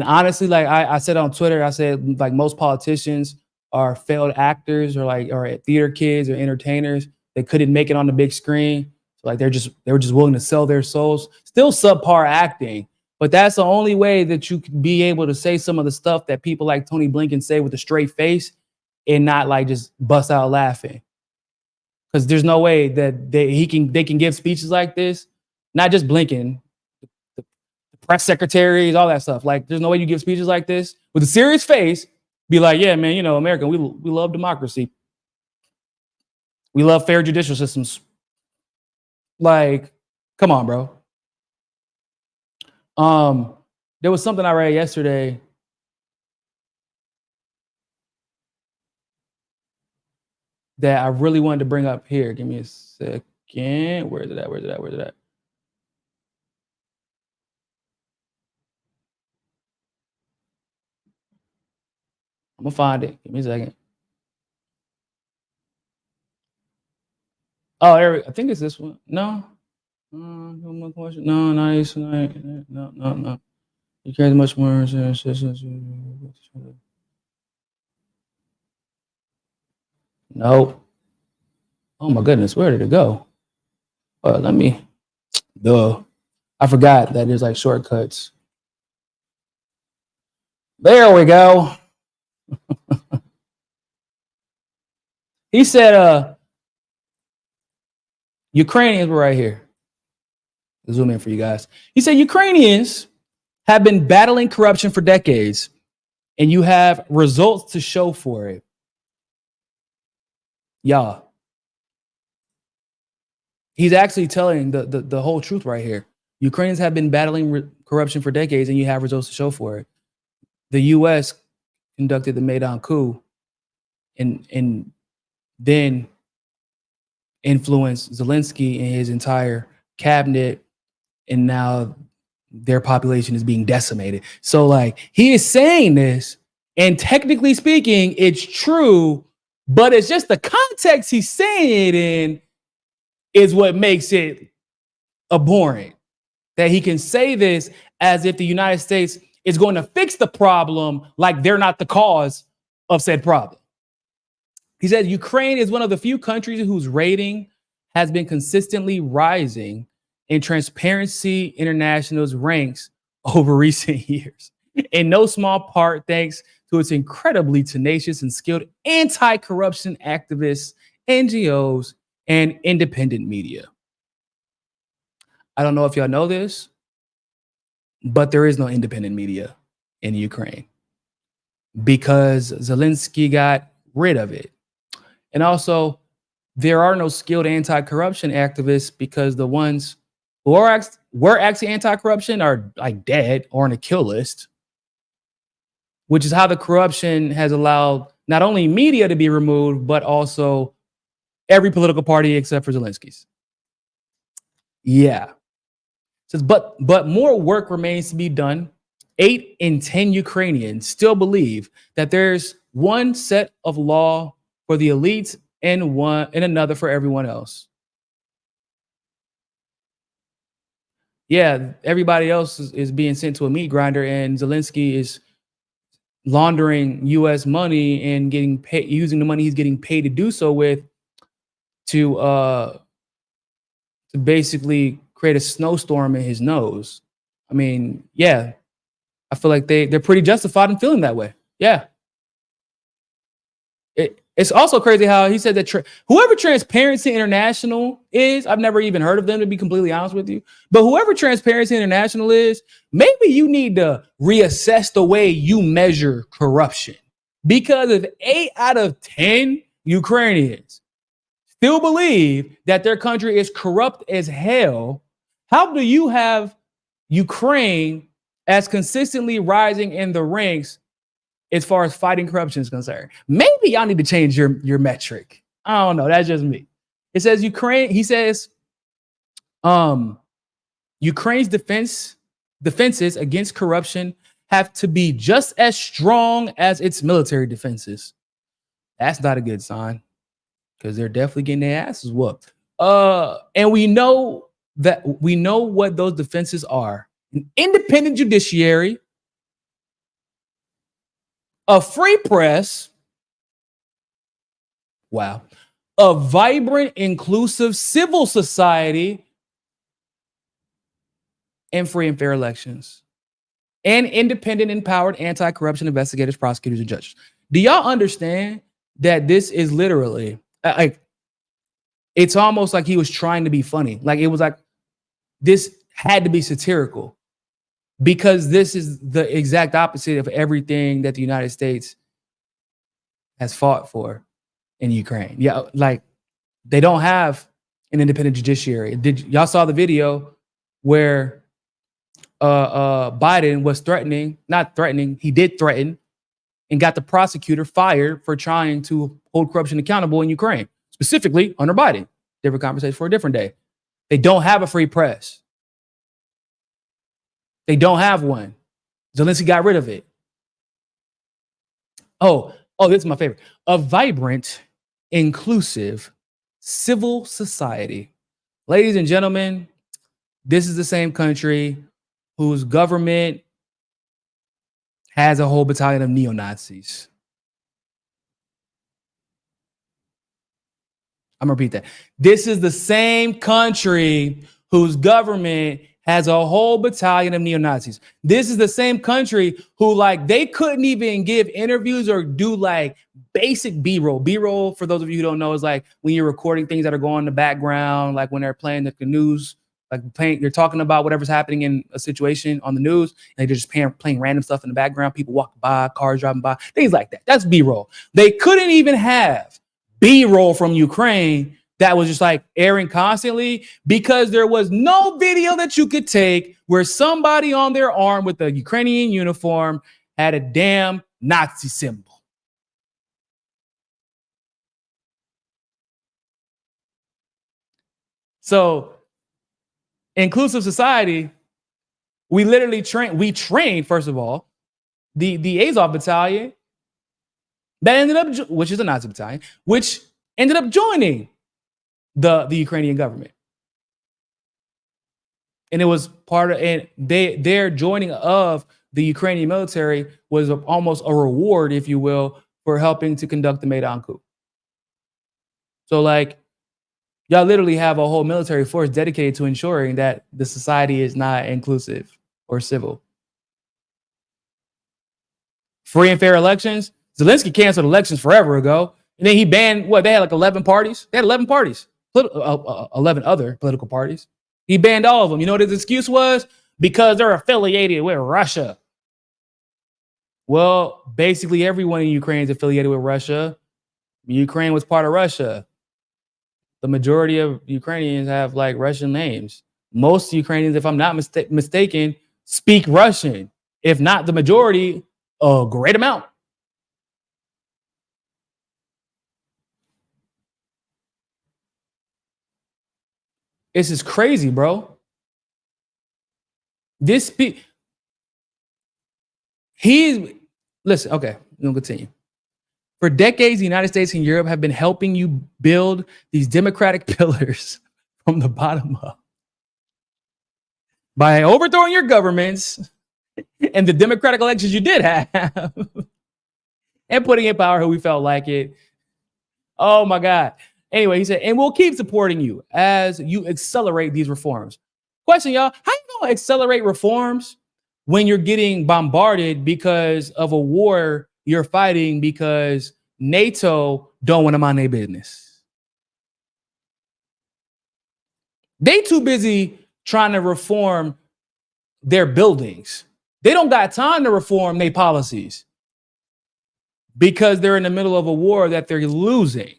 honestly, I said on Twitter, I said most politicians are failed actors or theater kids or entertainers. They couldn't make it on the big screen. So they were just willing to sell their souls. Still subpar acting. But that's the only way that you can be able to say some of the stuff that people like Tony Blinken say with a straight face and not just bust out laughing. Because there's no way that they can give speeches like this. Not just Blinken, the press secretaries, all that stuff. There's no way you give speeches like this with a serious face. Be like, yeah, man, America, we love democracy. We love fair judicial systems. Come on, bro. There was something I read yesterday that I really wanted to bring up here. Give me a second. Where's it at? I'm gonna find it. Give me a second. Oh, I think it's this one. No. No more question. No, nice. No. You care much more. Nope. Oh my goodness, where did it go? I forgot that there's shortcuts. There we go. He said, Ukrainians were right here. Zoom in for you guys. He said Ukrainians have been battling corruption for decades, and you have results to show for it. Yeah. He's actually telling the whole truth right here. Ukrainians have been battling corruption for decades, and you have results to show for it. The U.S. conducted the Maidan coup and then influenced Zelensky and his entire cabinet, and now their population is being decimated. So he is saying this, and technically speaking, it's true, but it's just the context he's saying it in is what makes it abhorrent. That he can say this as if the United States is going to fix the problem like they're not the cause of said problem. He said Ukraine is one of the few countries whose rating has been consistently rising in Transparency International's ranks over recent years, in no small part thanks to its incredibly tenacious and skilled anti-corruption activists, NGOs, and independent media. I don't know if y'all know this, but there is no independent media in Ukraine because Zelensky got rid of it. And also, there are no skilled anti-corruption activists because the ones who were actually anti-corruption are like dead or on a kill list, which is how the corruption has allowed not only media to be removed, but also every political party except for Zelensky's. Yeah. Says, but more work remains to be done. 8 in 10 Ukrainians still believe that there's one set of law for the elites and another for everyone else. Yeah, everybody else is being sent to a meat grinder, and Zelensky is laundering U.S. money and getting paid, using the money he's getting paid to do so with to basically create a snowstorm in his nose. I mean, yeah, I feel like they're pretty justified in feeling that way. Yeah. It's also crazy how he said that whoever Transparency International is, I've never even heard of them, to be completely honest with you. But whoever Transparency International is, maybe you need to reassess the way you measure corruption. Because if 8 out of 10 Ukrainians still believe that their country is corrupt as hell, how do you have Ukraine as consistently rising in the ranks as far as fighting corruption is concerned? Maybe y'all need to change your metric. I don't know. That's just me. It says Ukraine. He says Ukraine's defenses against corruption have to be just as strong as its military defenses. That's not a good sign because they're definitely getting their asses whooped. And we know what those defenses are: an independent judiciary, a free press, wow, a vibrant, inclusive civil society, and free and fair elections, and independent, empowered anti-corruption investigators, prosecutors, and judges. Do y'all understand that this is literally like, it's almost like he was trying to be funny. Like, it was like, this had to be satirical, because this is the exact opposite of everything that the United States has fought for in Ukraine. Yeah, like, they don't have an independent judiciary. Y'all saw the video where Biden was he did threaten and got the prosecutor fired for trying to hold corruption accountable in Ukraine, specifically under Biden. Different conversation for a different day. They don't have a free press. They don't have one. Zelensky got rid of it. Oh, this is my favorite. A vibrant, inclusive civil society. Ladies and gentlemen, this is the same country whose government has a whole battalion of neo-Nazis. I'm gonna repeat that. This is the same country whose government has a whole battalion of neo-Nazis. This is the same country who, like, they couldn't even give interviews or do like basic B-roll. B-roll, for those of you who don't know, is like when you're recording things that are going in the background, like when they're playing the news, like they're talking about whatever's happening in a situation on the news, and they're just playing random stuff in the background, people walking by, cars driving by, things like that. That's B-roll. They couldn't even have B-roll from Ukraine that was just like airing constantly because there was no video that you could take where somebody on their arm with a Ukrainian uniform had a damn Nazi symbol. So, inclusive society, we literally trained, first of all, the Azov battalion that ended up, which is a Nazi battalion, which ended up joining the Ukrainian government. And it was part of, and their joining of the Ukrainian military was almost a reward, if you will, for helping to conduct the Maidan coup. So like, y'all literally have a whole military force dedicated to ensuring that the society is not inclusive or civil. Free and fair elections. Zelensky canceled elections forever ago. And then he banned, what, they had like 11 parties? They had 11 parties, 11 other political parties. He banned all of them. You know what his excuse was? Because they're affiliated with Russia. Well, basically everyone in Ukraine is affiliated with Russia. Ukraine was part of Russia. The majority of Ukrainians have like Russian names. Most Ukrainians, if I'm not mistaken, speak Russian. If not the majority, a great amount. This is crazy, bro. Listen, okay, we'll continue. For decades, the United States and Europe have been helping you build these democratic pillars from the bottom up by overthrowing your governments and the democratic elections you did have and putting in power who we felt like it. Oh my God. Anyway, he said, and we'll keep supporting you as you accelerate these reforms. Question, y'all, how you gonna accelerate reforms when you're getting bombarded because of a war you're fighting because NATO don't want to mind their business? They too busy trying to reform their buildings. They don't got time to reform their policies because they're in the middle of a war that they're losing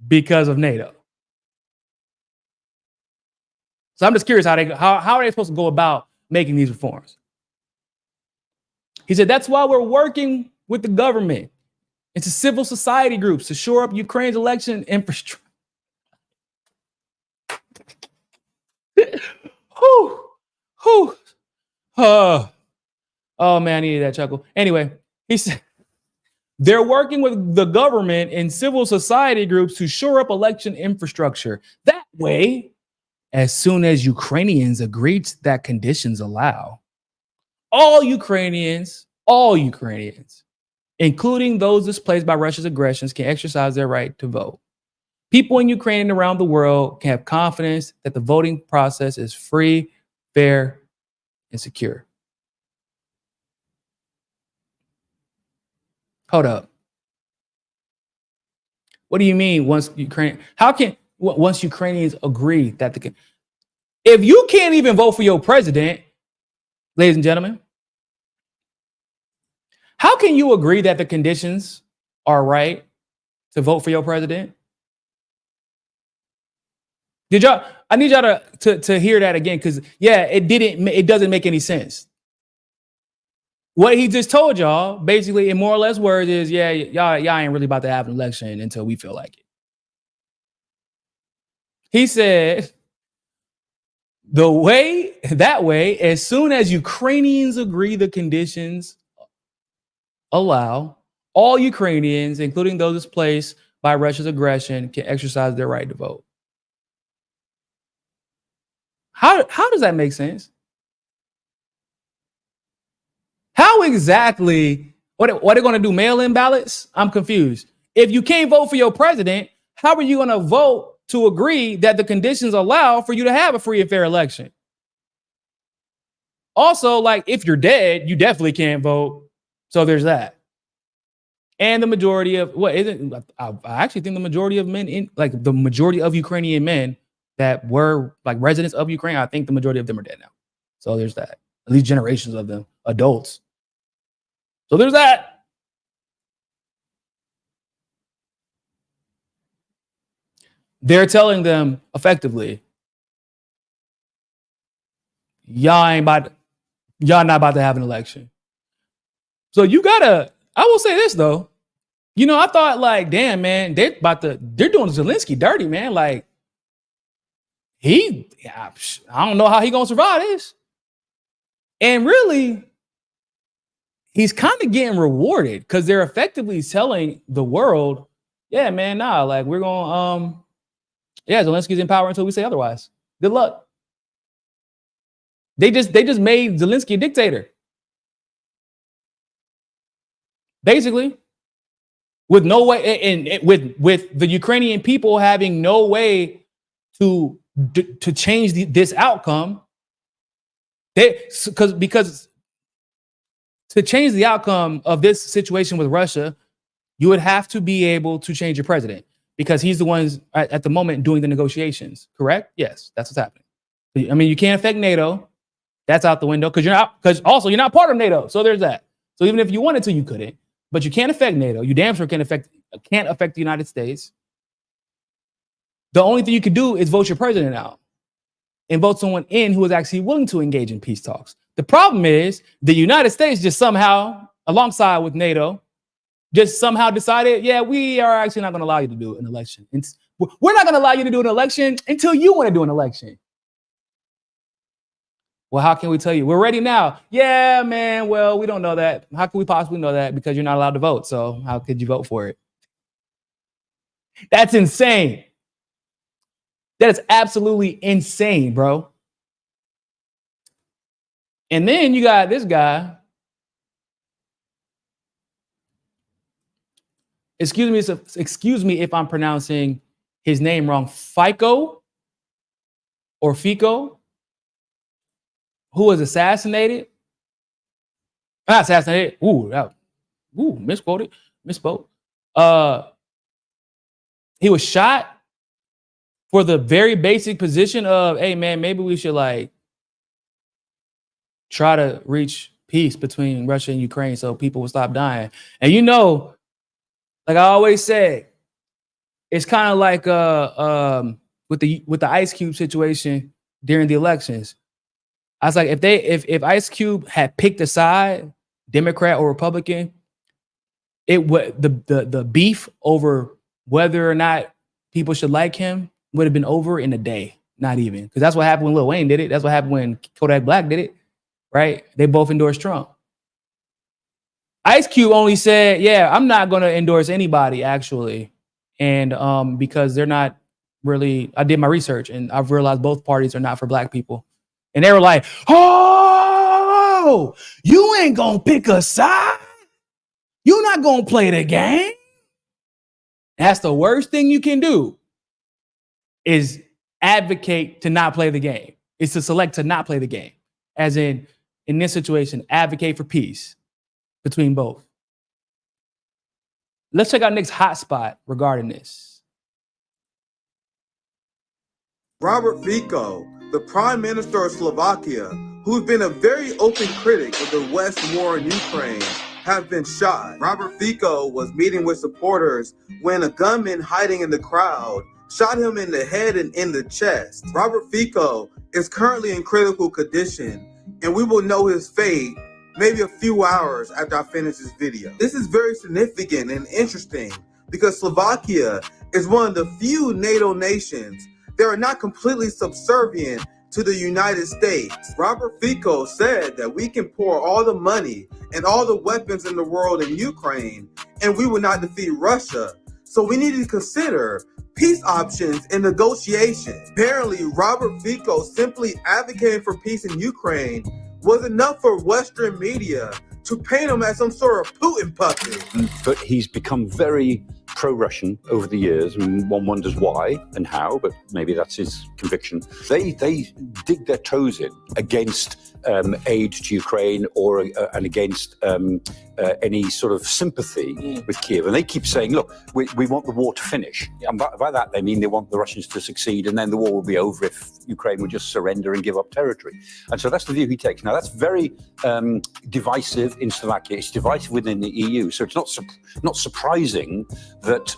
because of NATO. So I'm just curious how are they supposed to go about making these reforms? He said, that's why we're working with the government and to civil society groups to shore up Ukraine's election infrastructure. Oh man, I needed that chuckle. Anyway, he said, they're working with the government and civil society groups to shore up election infrastructure. That way, as soon as Ukrainians agree that conditions allow, all Ukrainians, including those displaced by Russia's aggressions, can exercise their right to vote. People in Ukraine and around the world can have confidence that the voting process is free, fair, and secure. Hold up. What do you mean once Ukrainians agree that if you can't even vote for your president, ladies and gentlemen, how can you agree that the conditions are right to vote for your president? I need y'all to hear that again, because it doesn't make any sense. What he just told y'all, basically, in more or less words, is y'all ain't really about to have an election until we feel like it. He said, that way, as soon as Ukrainians agree the conditions allow, all Ukrainians, including those displaced by Russia's aggression, can exercise their right to vote. How does that make sense? How exactly, what are they going to do, mail-in ballots? I'm confused. If you can't vote for your president, how are you going to vote to agree that the conditions allow for you to have a free and fair election? Also, like, if you're dead, you definitely can't vote. So there's that. And the majority of, I actually think the majority of men, the majority of Ukrainian men that were like residents of Ukraine, I think the majority of them are dead now. So there's that. At least generations of them, adults. So there's that. They're telling them effectively, y'all not about to have an election. So I will say this though. I thought like, damn, man, they're doing Zelensky dirty, man. Like, I don't know how he gonna survive this. And really, he's kind of getting rewarded because they're effectively telling the world, yeah, man, like we're gonna, Zelensky's in power until we say otherwise. Good luck. They just made Zelensky a dictator. Basically, with no way, and with the Ukrainian people having no way to change this outcome, because to change the outcome of this situation with Russia, you would have to be able to change your president because he's the ones at the moment doing the negotiations. Correct? Yes, that's what's happening. I mean, you can't affect NATO. That's out the window because you're not part of NATO. So there's that. So even if you wanted to, you couldn't. But you can't affect NATO. You damn sure can't affect the United States. The only thing you could do is vote your president out and vote someone in who is actually willing to engage in peace talks. The problem is the United States just somehow, alongside with NATO, just somehow decided, yeah, we are actually not going to allow you to do an election. We're not going to allow you to do an election until you want to do an election. Well, how can we tell you? We're ready now. Yeah, man. Well, we don't know that. How can we possibly know that? Because you're not allowed to vote. So how could you vote for it? That's insane. That is absolutely insane, bro. And then you got this guy. Excuse me if I'm pronouncing his name wrong. Fico, who was assassinated. Not assassinated. Misquoted. Misspoke. He was shot for the very basic position of, hey man, maybe we should like try to reach peace between Russia and Ukraine so people will stop dying. And you know, like I always say, it's kind of like with the Ice Cube situation during the elections. I was like, if Ice Cube had picked a side, Democrat or Republican, it would the beef over whether or not people should like him would have been over in a day, not even. Because that's what happened when Lil Wayne did it. That's what happened when Kodak Black did it, right? They both endorsed Trump. Ice Cube only said, yeah, I'm not going to endorse anybody, actually. And because they're not really, I did my research and I've realized both parties are not for black people. And they were like, oh, you ain't going to pick a side? You're not going to play the game? That's the worst thing you can do is advocate to not play the game. It's to select to not play the game. As in this situation, advocate for peace between both. Let's check out Nick's hotspot regarding this. Robert Fico, the Prime Minister of Slovakia, who's been a very open critic of the West war in Ukraine, has been shot. Robert Fico was meeting with supporters when a gunman hiding in the crowd shot him in the head and in the chest. Robert Fico is currently in critical condition, and we will know his fate maybe a few hours after I finish this video. This is very significant and interesting because Slovakia is one of the few NATO nations that are not completely subservient to the United States. Robert Fico said that we can pour all the money and all the weapons in the world in Ukraine and we will not defeat Russia. So we need to consider peace options and negotiations. Apparently, Robert Fico simply advocating for peace in Ukraine was enough for Western media to paint him as some sort of Putin puppet. But he's become very pro-Russian over the years, and one wonders why and how, but maybe that's his conviction. They dig their toes in against aid to Ukraine or and against any sort of sympathy with Kiev. And they keep saying, look, we want the war to finish. And by that, they mean they want the Russians to succeed and then the war will be over if Ukraine would just surrender and give up territory. And so that's the view he takes. Now, that's very divisive in Slovakia. It's divisive within the EU. So it's not surprising that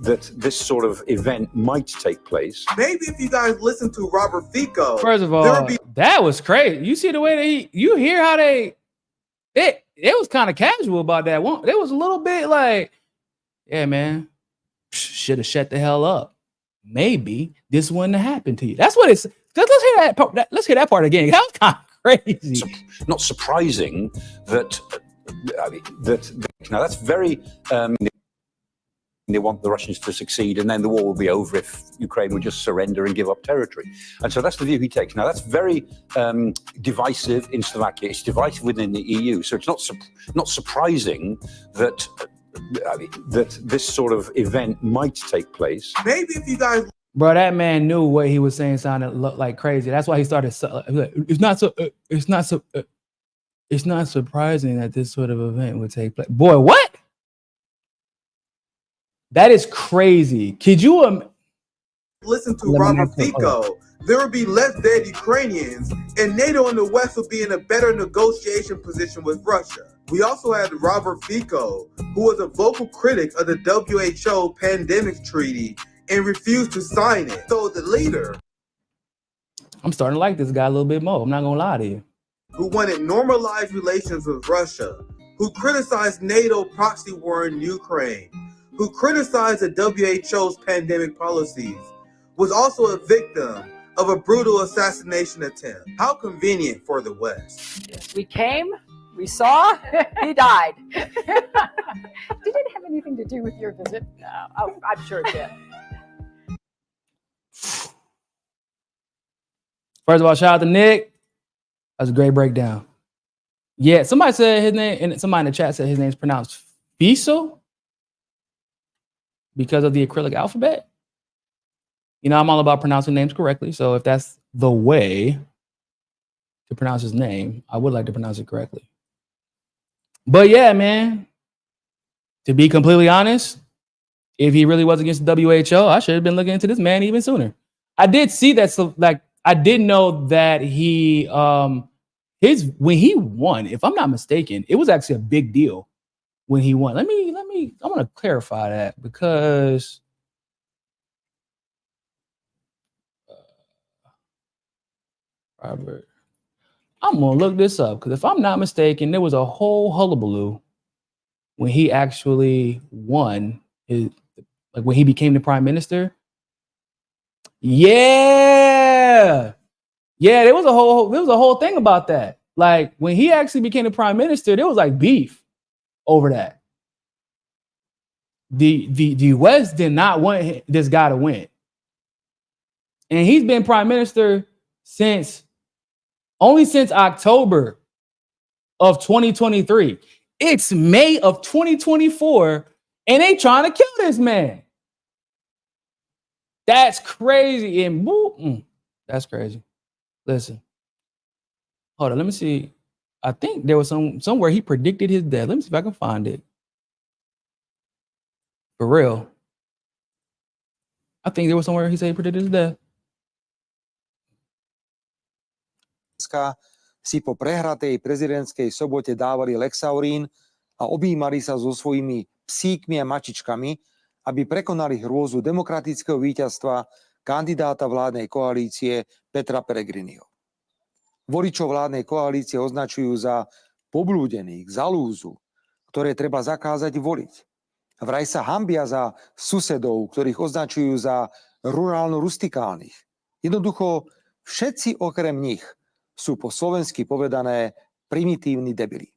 that this sort of event might take place. Maybe if you guys listen to Robert Fico. First of all, that was crazy. You see the way that you hear how it was kind of casual about that one. It was a little bit like, yeah, man, should have shut the hell up. Maybe this wouldn't have happened to you. That's what it's. Let's hear that part. Let's hear that part again. That was kind of crazy. Not surprising that. Now that's very. They want the Russians to succeed, and then the war will be over if Ukraine would just surrender and give up territory. And so that's the view he takes. Now, that's very divisive in Slovakia. It's divisive within the EU. So it's not surprising that that this sort of event might take place. Maybe if you guys Bro, that man knew what he was saying sounded like crazy. That's why he started. It's not surprising that this sort of event would take place. Boy, what? That is crazy. Could you listen to Robert Fico, there would be less dead Ukrainians, and NATO and the West would be in a better negotiation position with Russia. We also had Robert Fico, who was a vocal critic of the WHO pandemic treaty and refused to sign it. So the leader, I'm starting to like this guy a little bit more. I'm not gonna lie to you. who wanted normalized relations with Russia, who criticized NATO proxy war in Ukraine, who criticized the WHO's pandemic policies, was also a victim of a brutal assassination attempt. How convenient for the West. Yes, we came, we saw, he died. Did it have anything to do with your visit? No, I'm sure it did. First of all, shout out to Nick. That's a great breakdown. Yeah, somebody said his name, and somebody in the chat said his name's pronounced Fiso because of the acrylic alphabet. You know, I'm all about pronouncing names correctly. So if that's the way to pronounce his name, I would like to pronounce it correctly. But yeah, man, to be completely honest, if he really was against the WHO, I should have been looking into this man even sooner. I did see that. So, like, I didn't know that he, when he won, if I'm not mistaken, it was actually a big deal when he won. I want to clarify that because Robert, I'm gonna look this up because if I'm not mistaken, there was a whole hullabaloo when he actually won his, like when he became the prime minister. Yeah, there was a whole thing about that. Like when he actually became the prime minister, there was like beef over that. The West did not want this guy to win, and he's been prime minister since October of 2023. It's May of 2024, and they trying to kill this man. That's crazy. And that's crazy. Listen, hold on. Let me see. I think there was somewhere he predicted his death. Let me see if I can find it. For real. I think there was somewhere he said he predicted his death. Si po prehratej prezidentskej sobote dávali Lexaurín a objímali sa so svojimi psíkmi a mačičkami, aby prekonali hrôzu demokratického víťazstva kandidáta vládnej koalície Petra Pellegriniho. Voličov vládnej koalície označujú za poblúdených, za lúzu, ktoré treba zakázať voliť. Vraj sa hanbia za susedov, ktorých označujú za rurálno-rustikálnych. Jednoducho všetci okrem nich sú po slovensky povedané primitívni debili.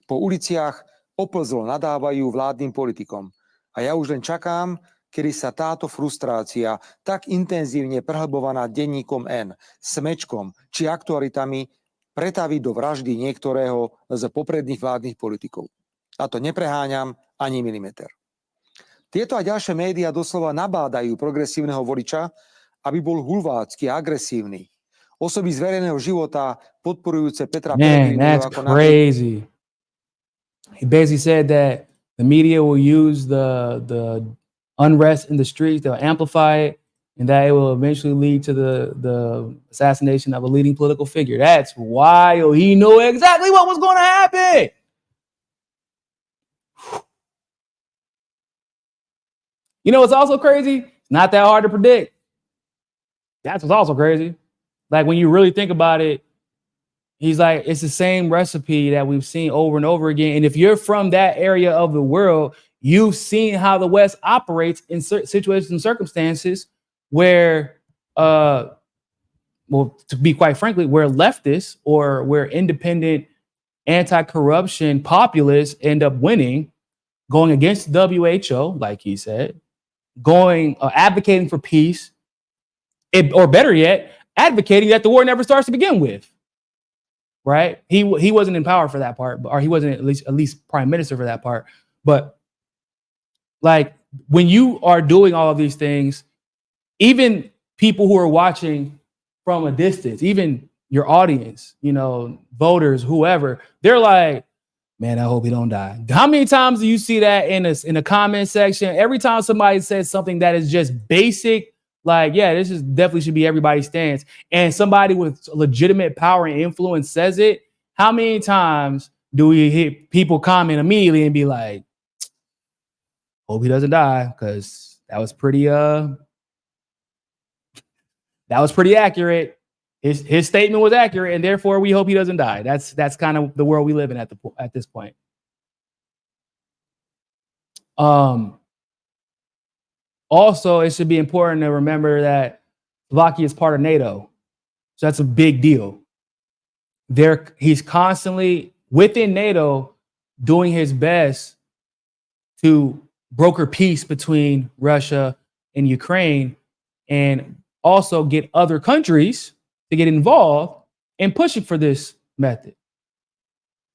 Po uliciach oplzlo nadávajú vládnym politikom a ja už len čakám, kedy sa táto frustrácia tak intenzívne prehlbovaná denníkom N, Smečkom či aktualitami pretaví do vraždy niektorého z popredných vládnych politikov. A to nepreháňam ani milimeter. Tieto a ďalšie médiá doslova nabádajú progresívneho voliča, aby bol hulvácky a agresívny. Osoby z verejného života podporujúce Petra Pellegriniho. Man, that's crazy. He basically said that the media will use the unrest in the streets, they'll amplify it, and that it will eventually lead to the assassination of a leading political figure. That's wild. He knew exactly what was going to happen. You know what's also crazy? It's not that hard to predict. That's what's also crazy. Like when you really think about it, he's like, it's the same recipe that we've seen over and over again. And if you're from that area of the world, you've seen how the West operates in certain situations and circumstances where, well, to be quite frankly, where leftists or where independent anti-corruption populists end up winning. going against WHO, like he said, going advocating for peace, or better yet, advocating that the war never starts to begin with. Right? He wasn't in power for that part, or he wasn't at least prime minister for that part. But like when you are doing all of these things, even people who are watching from a distance, even your audience, you know, voters, whoever, they're like, man, I hope he don't die. How many times do you see that in a comment section? Every time somebody says something that is just basic, like, yeah, this is definitely should be everybody's stance, and somebody with legitimate power and influence says it, how many times do we hear people comment immediately and be like, hope he doesn't die, because that was pretty accurate. His statement was accurate, and therefore we hope he doesn't die. That's kind of the world we live in at this point. Also, it should be important to remember that Slovakia is part of NATO, so that's a big deal. He's constantly within NATO doing his best to broker peace between Russia and Ukraine, and also get other countries to get involved and pushing for this method.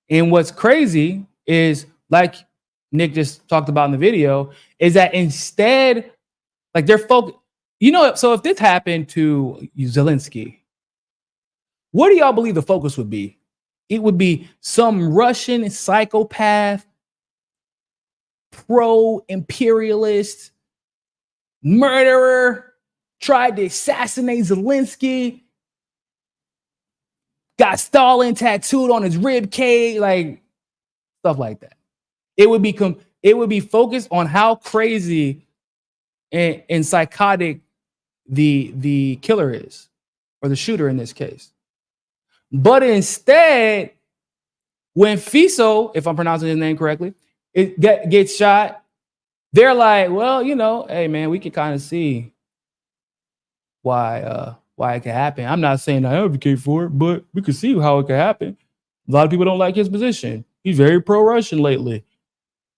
And what's crazy is, like Nick just talked about in the video, is that instead, like they're focused, you know, so if this happened to Zelensky, what do y'all believe the focus would be? It would be some Russian psychopath, pro-imperialist, murderer, tried to assassinate Zelensky, got Stalin tattooed on his rib cage, like stuff like that. It would be focused on how crazy and psychotic the killer is, or the shooter in this case. But instead, when Fiso, if I'm pronouncing his name correctly, gets shot, they're like, well, you know, hey man, we can kind of see why it could happen. I'm not saying I advocate for it, but we could see how it could happen. A lot of people don't like his position. He's very pro-Russian lately,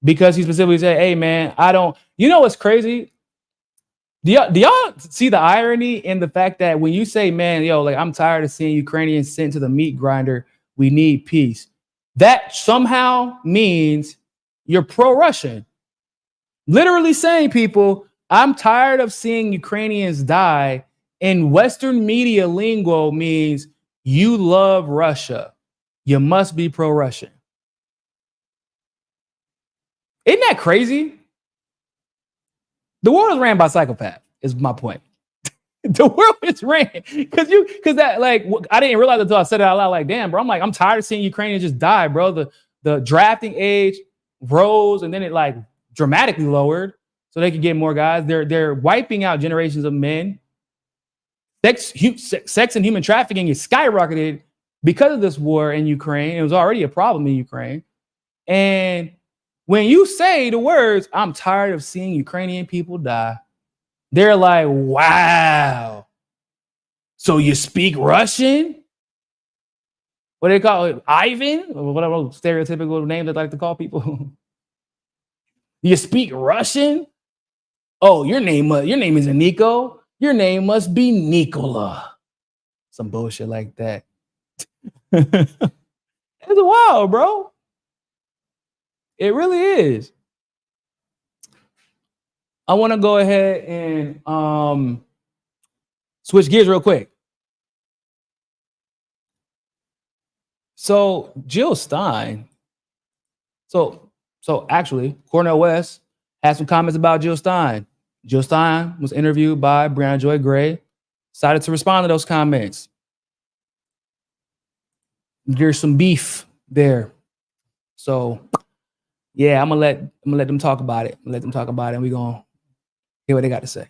because he specifically said, hey man, I don't, you know what's crazy? Do y'all see the irony in the fact that when you say, man, yo, like I'm tired of seeing Ukrainians sent to the meat grinder, we need peace, that somehow means you're pro-Russian. Literally saying, people, I'm tired of seeing Ukrainians die, in Western media lingo means you love Russia. You must be pro-Russian. Isn't that crazy? The world is ran by psychopaths, is my point. The world is ran because that, like, I didn't realize until I said it out loud. Like, damn, bro, I'm tired of seeing Ukrainians just die, bro. The drafting age rose, and then it like dramatically lowered so they could get more guys. They're wiping out generations of men. Sex and human trafficking is skyrocketed because of this war in Ukraine. It was already a problem in Ukraine, and when you say the words, I'm tired of seeing Ukrainian people die, they're like, wow. So you speak Russian? What do they call it? Ivan? Or whatever stereotypical name they like to call people. You speak Russision? Oh, your name isn't Niko. Your name must be Nikola. Some bullshit like that. It's wild, bro. It really is. I want to go ahead and switch gears real quick. So Jill Stein. So actually, Cornel West had some comments about Jill Stein. Jill Stein was interviewed by Brianna Joy Gray, decided to respond to those comments. There's some beef there. So yeah, I'm gonna let them talk about it. Let them talk about it, and we're gonna hear what they got to say.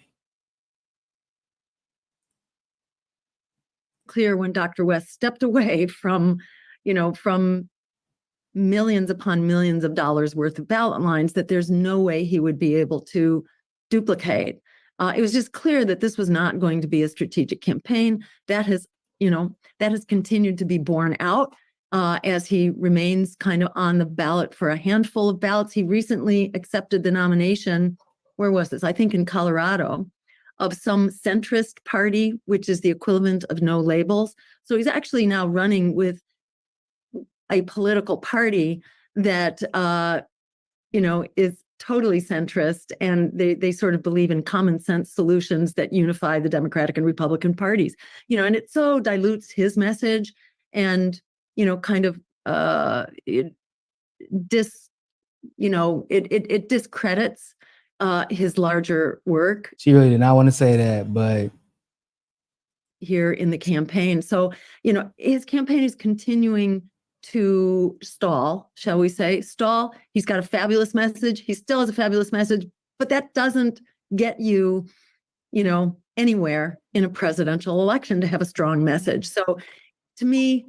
Clear when Dr. West stepped away from millions upon millions of dollars worth of ballot lines, that there's no way he would be able to duplicate. It was just clear that this was not going to be a strategic campaign. That has continued to be borne out as he remains kind of on the ballot for a handful of ballots. He recently accepted the nomination, where was this? I think in Colorado, of some centrist party, which is the equivalent of No Labels. So he's actually now running with a political party that, is totally centrist, and they sort of believe in common sense solutions that unify the Democratic and Republican parties, and it so dilutes his message and, kind of it discredits his larger work She really did not want to say that, but here in the campaign. So, his campaign is continuing to stall, shall we say, stall. He's got a fabulous message. He still has a fabulous message, but that doesn't get you, anywhere in a presidential election to have a strong message. So to me,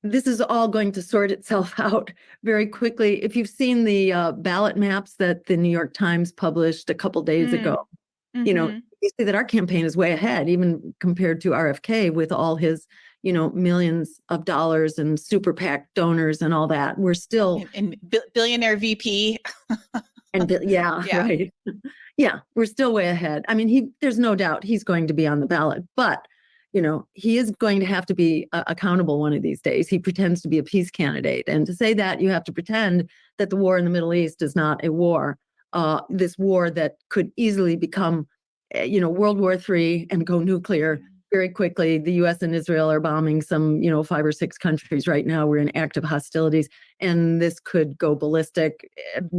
this is all going to sort itself out very quickly. If you've seen the ballot maps that the New York Times published a couple days ago, you see that our campaign is way ahead, even compared to RFK with all his, millions of dollars and super PAC donors and all that. We're still and billionaire VP. Yeah, right. Yeah, we're still way ahead. I mean, there's no doubt he's going to be on the ballot, but he is going to have to be accountable one of these days. He pretends to be a peace candidate. And to say that, you have to pretend that the war in the Middle East is not a war. This war that could easily become, World War III and go nuclear very quickly. The U.S. and Israel are bombing some, 5 or 6 countries right now. We're in active hostilities, and this could go ballistic.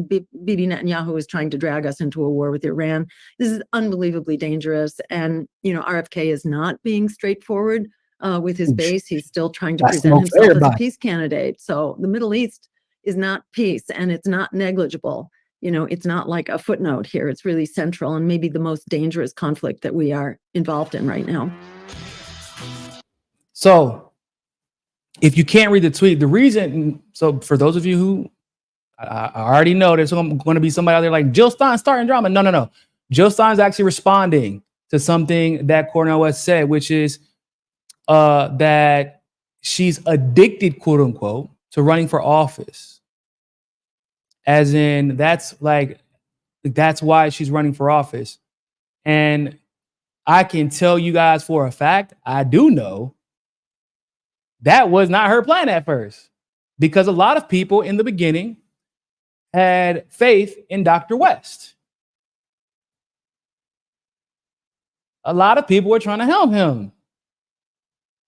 Bibi Netanyahu is trying to drag us into a war with Iran. This is unbelievably dangerous. And, RFK is not being straightforward with his base. He's still trying to present himself as a peace candidate. So the Middle East is not peace, and it's not negligible. It's not like a footnote here. It's really central and maybe the most dangerous conflict that we are involved in right now. So if you can't read the tweet, the reason, so for those of you who I already know there's going to be somebody out there like Jill Stein starting drama. No. Jill Stein's actually responding to something that Cornel West said, which is that she's addicted, quote unquote, to running for office. As in, that's why she's running for office. And I can tell you guys for a fact, I do know that was not her plan at first, because a lot of people in the beginning had faith in Dr. West. A lot of people were trying to help him.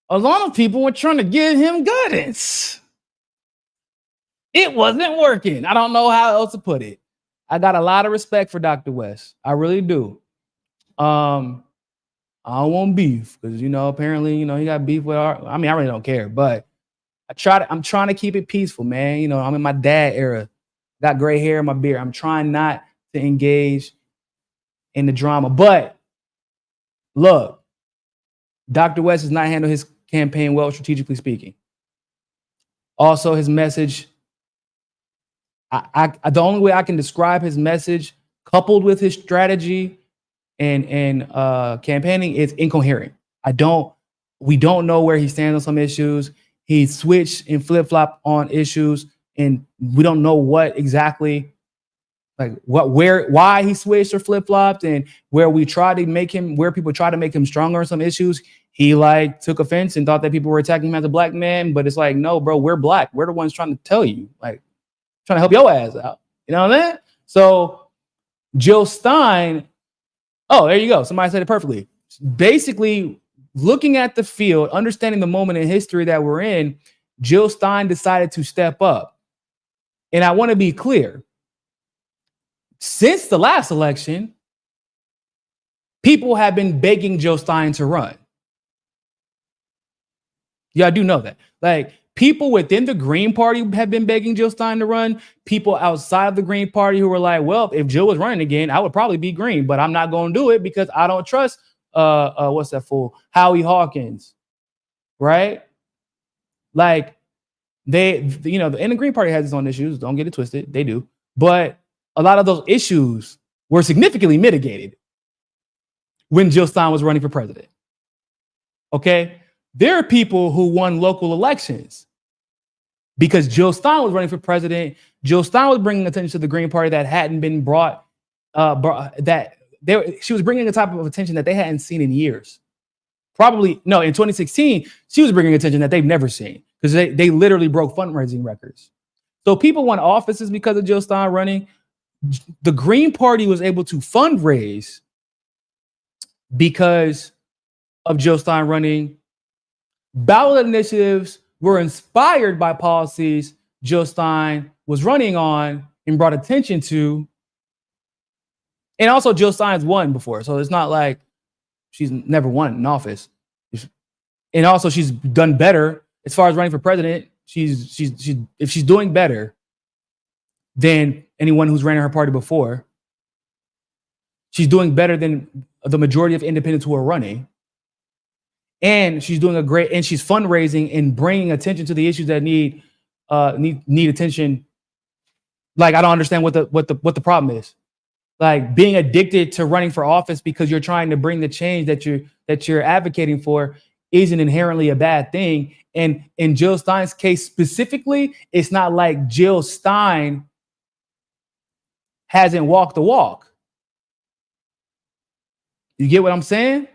A lot of people were trying to give him guidance. It wasn't working. I don't know how else to put it. I got a lot of respect for Dr. West. I really do. I don't want beef because, apparently, he got beef with I really don't care, but I'm trying to keep it peaceful, man. I'm in my dad era, got gray hair in my beard. I'm trying not to engage in the drama, but look, Dr. West has not handled his campaign well, strategically speaking. Also, his message, the only way I can describe his message coupled with his strategy and campaigning is incoherent. We don't know where he stands on some issues. He switched and flip-flopped on issues, and we don't know what exactly, why he switched or flip-flopped, and where people tried to make him stronger on some issues. He took offense and thought that people were attacking him as a black man, but it's no, bro, we're black. We're the ones trying to tell you, trying to help your ass out. You know what I mean? So Jill Stein, oh, there you go. Somebody said it perfectly. Basically, looking at the field, understanding the moment in history that we're in, Jill Stein decided to step up. And I want to be clear. Since the last election, people have been begging Jill Stein to run. Yeah, I do know that. People within the Green Party have been begging Jill Stein to run. People outside of the Green Party who were well, if Jill was running again, I would probably be Green, but I'm not going to do it because I don't trust, what's that fool? Howie Hawkins, right? And the Green Party has its own issues. Don't get it twisted. They do. But a lot of those issues were significantly mitigated when Jill Stein was running for president. Okay? There are people who won local elections because Jill Stein was running for president. Jill Stein was bringing attention to the Green Party that hadn't been brought she was bringing a type of attention that they hadn't seen in years. Probably, no, in 2016, she was bringing attention that they've never seen because they literally broke fundraising records. So people want offices because of Jill Stein running. The Green Party was able to fundraise because of Jill Stein running. Ballot initiatives were inspired by policies Jill Stein was running on and brought attention to. And also Jill Stein's won before, so it's not like she's never won in office. And also she's done better as far as running for president. If she's doing better than anyone who's ran in her party before, she's doing better than the majority of independents who are running. And she's doing and she's fundraising and bringing attention to the issues that need attention. Like, I don't understand what the problem is. Like, being addicted to running for office because you're trying to bring the change that you're advocating for isn't inherently a bad thing. And in Jill Stein's case specifically, it's not like Jill Stein hasn't walked the walk. You get what I'm saying?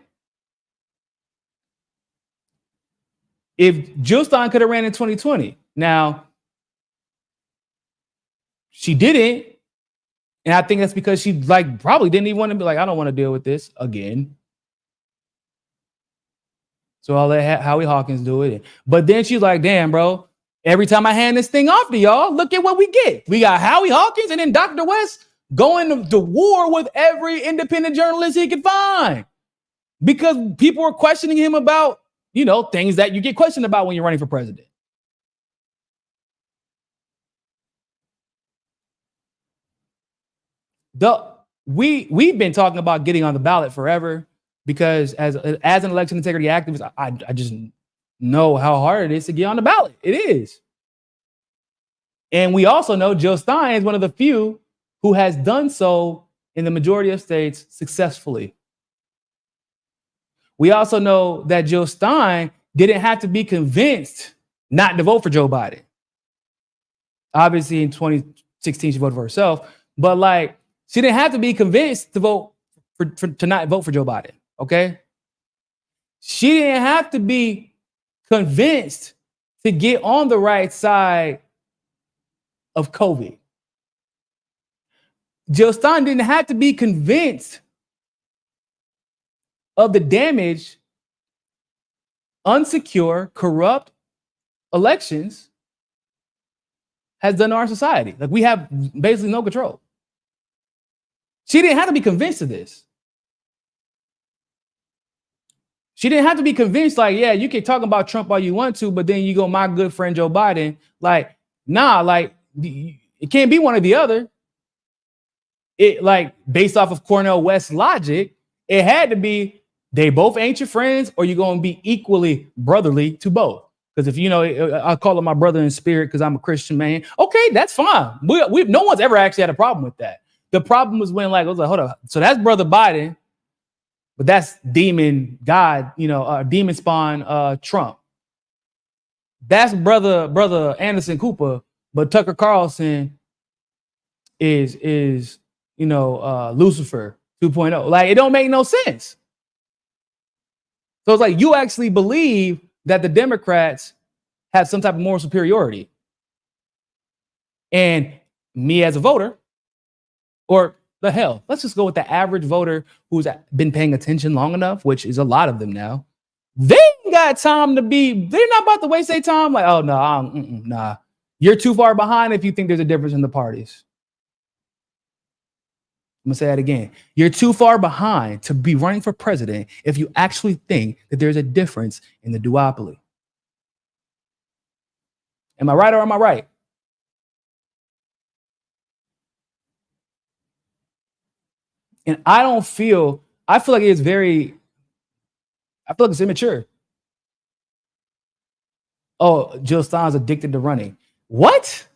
If Jill Stein could have ran in 2020, now she didn't. And I think that's because she probably didn't even want to be I don't want to deal with this again. So I'll let Howie Hawkins do it. But then she's like, damn, bro, every time I hand this thing off to y'all, look at what we get. We got Howie Hawkins and then Dr. West going to war with every independent journalist he could find. Because people were questioning him about, things that you get questioned about when you're running for president. We've been talking about getting on the ballot forever because as an election integrity activist, I just know how hard it is to get on the ballot. It is. And we also know Jill Stein is one of the few who has done so in the majority of states successfully. We also know that Jill Stein didn't have to be convinced not to vote for Joe Biden. Obviously, in 2016, she voted for herself, but she didn't have to be convinced to vote to not vote for Joe Biden. Okay, she didn't have to be convinced to get on the right side of COVID. Jill Stein didn't have to be convinced of the damage unsecure, corrupt elections has done to our society. We have basically no control. She didn't have to be convinced of this. She didn't have to be convinced, yeah, you can talk about Trump all you want to, but then you go, my good friend Joe Biden. It can't be one or the other. It based off of Cornel West's logic, it had to be they both ain't your friends, or you're going to be equally brotherly to both. Because if I call him my brother in spirit because I'm a Christian man. Okay, that's fine. We no one's ever actually had a problem with that. The problem was when I was hold on. So that's brother Biden, but that's demon God, demon spawn Trump. That's brother Anderson Cooper, but Tucker Carlson is Lucifer 2.0. It don't make no sense. So it's you actually believe that the Democrats have some type of moral superiority. And me as a voter, or the hell, let's just go with the average voter who's been paying attention long enough, which is a lot of them now. They ain't got time they're not about to waste their time. Oh, no, nah. You're too far behind if you think there's a difference in the parties. I'm gonna say that again. You're too far behind to be running for president if you actually think that there's a difference in the duopoly. Am I right or am I right? And I feel like it's immature. Oh, Jill Stein's addicted to running. What?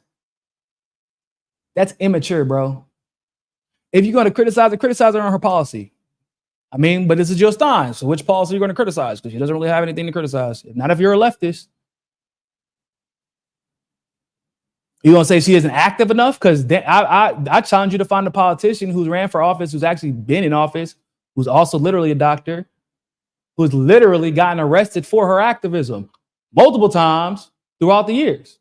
That's immature, bro. If you're going to criticize her on her policy. But this is Jill Stein. So which policy are you going to criticize? Because she doesn't really have anything to criticize. Not if you're a leftist. You gonna say she isn't active enough? Because I challenge you to find a politician who's ran for office, who's actually been in office, who's also literally a doctor, who's literally gotten arrested for her activism multiple times throughout the years.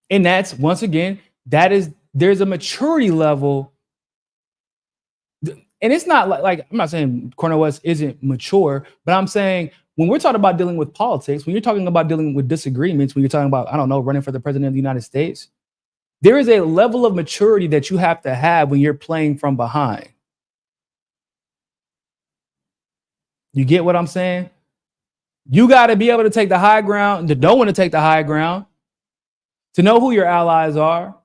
And that's, once again, there's a maturity level. And it's not like I'm not saying Cornel West isn't mature, but I'm saying when we're talking about dealing with politics, when you're talking about dealing with disagreements, when you're talking about, I don't know, running for the president of the United States, there is a level of maturity that you have to have when you're playing from behind. You get what I'm saying? You got to be able to take the high ground, to know when to take the high ground, to know who your allies are,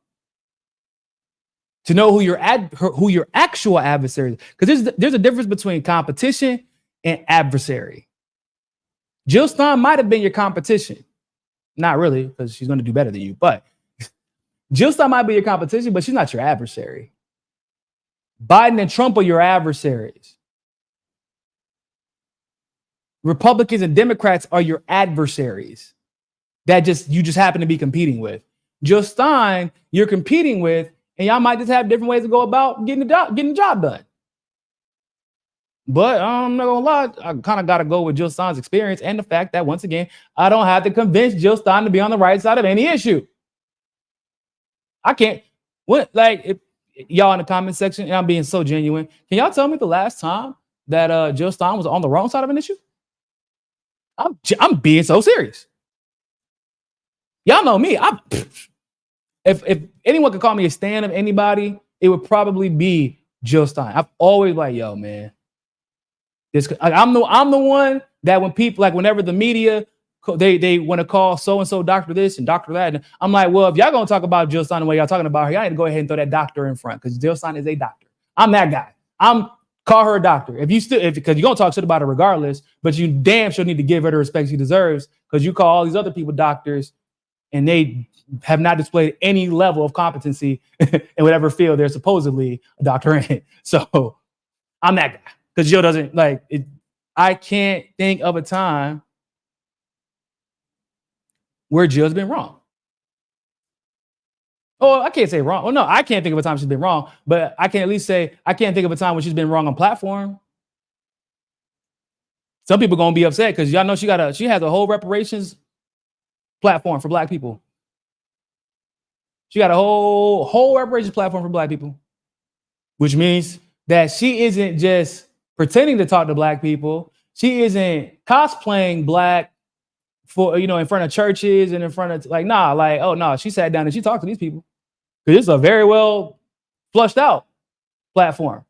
to know who your actual adversaries. Because there's a difference between competition and adversary. Jill Stein might have been your competition. Not really, because she's going to do better than you. But Jill Stein might be your competition, but she's not your adversary. Biden and Trump are your adversaries. Republicans and Democrats are your adversaries that you just happen to be competing with. Jill Stein, you're competing with, and y'all might just have different ways to go about getting the job done. But I'm not gonna lie, I kind of got to go with Jill Stein's experience and the fact that, once again, I don't have to convince Jill Stein to be on the right side of any issue. I can't. If y'all in the comment section, and I'm being so genuine, can y'all tell me the last time that Jill Stein was on the wrong side of an issue? I'm being so serious. Y'all know me. If anyone could call me a stan of anybody, it would probably be Jill Stein. I've always yo, man. I'm the one that when people, whenever the media, they want to call so-and-so doctor this and doctor that, and I'm like, well, if y'all gonna talk about Jill Stein the way y'all talking about her, y'all need to go ahead and throw that doctor in front, because Jill Stein is a doctor. I'm that guy. Call her a doctor. Because you're gonna talk shit about her regardless, but you damn sure need to give her the respect she deserves, because you call all these other people doctors and they have not displayed any level of competency in whatever field they're supposedly a doctor in. So I'm that guy, because Jill doesn't I can't think of a time where Jill's been wrong. Oh, I can't say wrong. Oh, no, I can't think of a time she's been wrong, but I can at least say I can't think of a time when she's been wrong on platform. Some people gonna be upset because y'all know she has a whole reparations platform for Black people. She got a whole reparations platform for Black people, which means that she isn't just pretending to talk to Black people. She isn't cosplaying Black for, in front of churches and in front of she sat down and she talked to these people. Because it's a very well flushed out platform.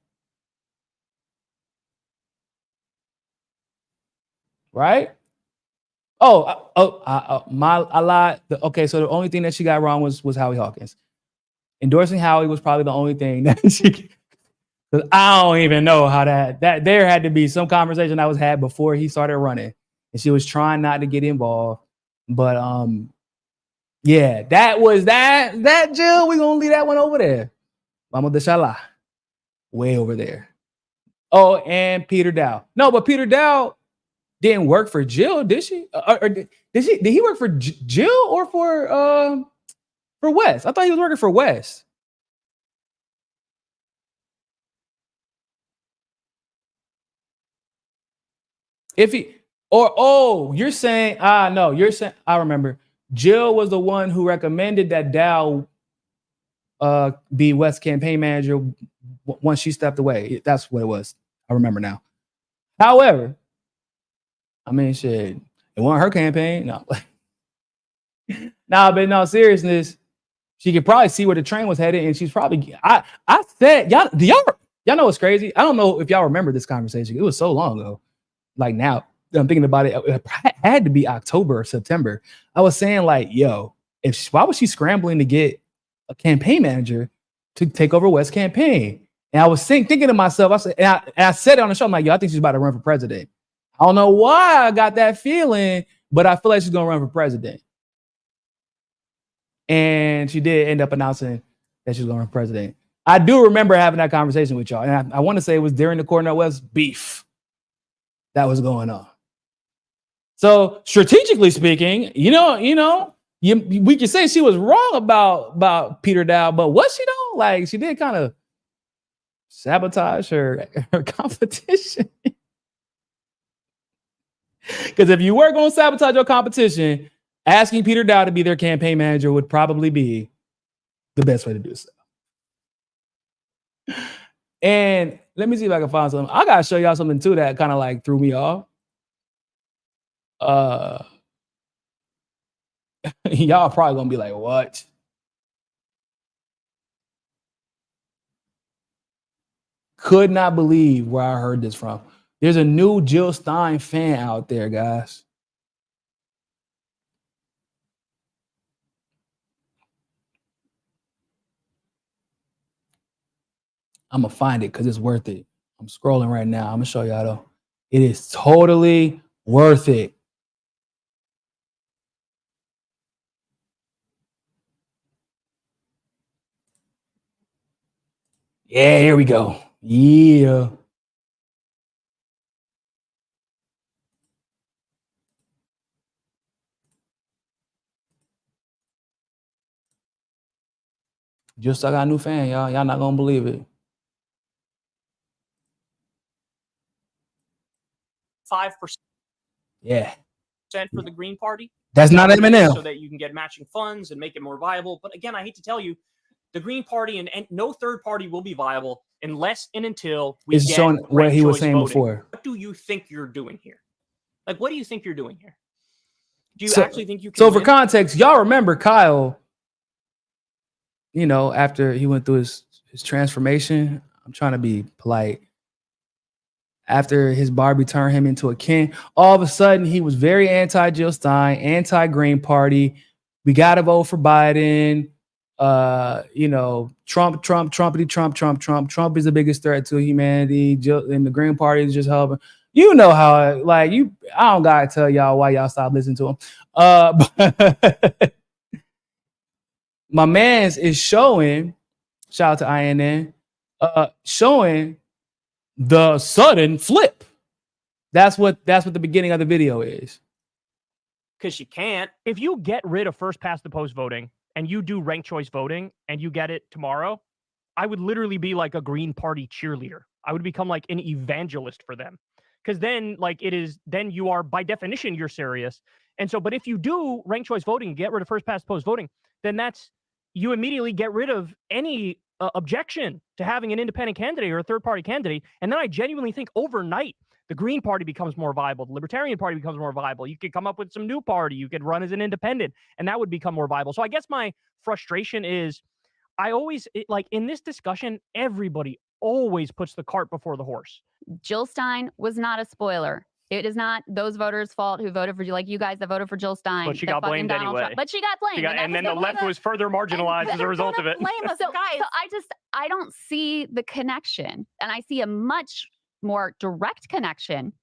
Right? I lied. Okay, so the only thing that she got wrong was Howie Hawkins. Endorsing Howie was probably the only thing that she, because I don't even know how that there had to be some conversation that was had before he started running. And she was trying not to get involved. But yeah, that was that Jill. We're gonna leave that one over there. Vamos deshala. Way over there. Oh, and Peter Dow. No, but Peter Dow didn't work for Jill, did she? Or did he work for Jill or for West? I thought he was working for West. You're saying, I remember. Jill was the one who recommended that Dow be West's campaign manager once she stepped away. That's what it was. I remember now. However, I mean, shit, it wasn't her campaign. No. But in all seriousness, she could probably see where the train was headed, and she's probably. I said, y'all know what's crazy? I don't know if y'all remember this conversation. It was so long ago. Like now, I'm thinking about it. It had to be October or September. I was saying, why was she scrambling to get a campaign manager to take over West's campaign? And I was thinking to myself, I said it on the show, I'm like, I think she's about to run for president. I don't know why I got that feeling, but I feel like she's going to run for president. And she did end up announcing that she's going to run for president. I do remember having that conversation with y'all. And I want to say it was during the Cornel West beef. that was going on. So strategically speaking, we can say she was wrong about Peter Dow, but was she though? Like she did kind of sabotage her competition. Because if you were going to sabotage your competition, asking Peter Dow to be their campaign manager would probably be the best way to do so. And let me see if I can find something. I gotta show y'all something too that kind of like threw me off. Y'all probably gonna be like, what? Could not believe where I heard this from. There's a new Jill Stein fan out there, guys. I'm gonna find it because it's worth it. I'm scrolling right now. I'm gonna show y'all though. It is totally worth it. Yeah, here we go. Yeah. Just I got a new fan, y'all. Y'all not gonna believe it. 5%. Yeah. For the Green Party. That's not M&M. So that you can get matching funds and make it more viable. But again, I hate to tell you, the Green Party and no third party will be viable unless and until we It's get showing what he was saying voting. before. What do you think you're doing here? Like, what do you think you're doing here? Do you So- actually think you can So for win? context, y'all remember Kyle, after he went through his transformation, I'm trying to be polite. After his Barbie turned him into a Ken, all of a sudden he was very anti-Jill Stein, anti-Green Party. We got to vote for Biden. Trump. Trump is the biggest threat to humanity. And the Green Party is just helping. You know how, I don't got to tell y'all why y'all stop listening to him. But my man's is showing, shout out to INN, showing the sudden flip. That's what the beginning of the video is. Because you can't. If you get rid of first past the post voting and you do ranked choice voting and you get it tomorrow, I would literally be like a Green Party cheerleader. I would become like an evangelist for them. Because then then you are, by definition, you're serious. And so, but if you do ranked choice voting and get rid of first past post voting, then you immediately get rid of any objection to having an independent candidate or a third party candidate. And then I genuinely think overnight, the Green Party becomes more viable. The Libertarian Party becomes more viable. You could come up with some new party. You could run as an independent, and that would become more viable. So I guess my frustration is in this discussion, everybody always puts the cart before the horse. Jill Stein was not a spoiler. It is not those voters' fault who voted for you, like you guys that voted for Jill Stein. But she got blamed anyway. But she got blamed. And then the left was further marginalized as a result of it. So I don't see the connection. And I see a much more direct connection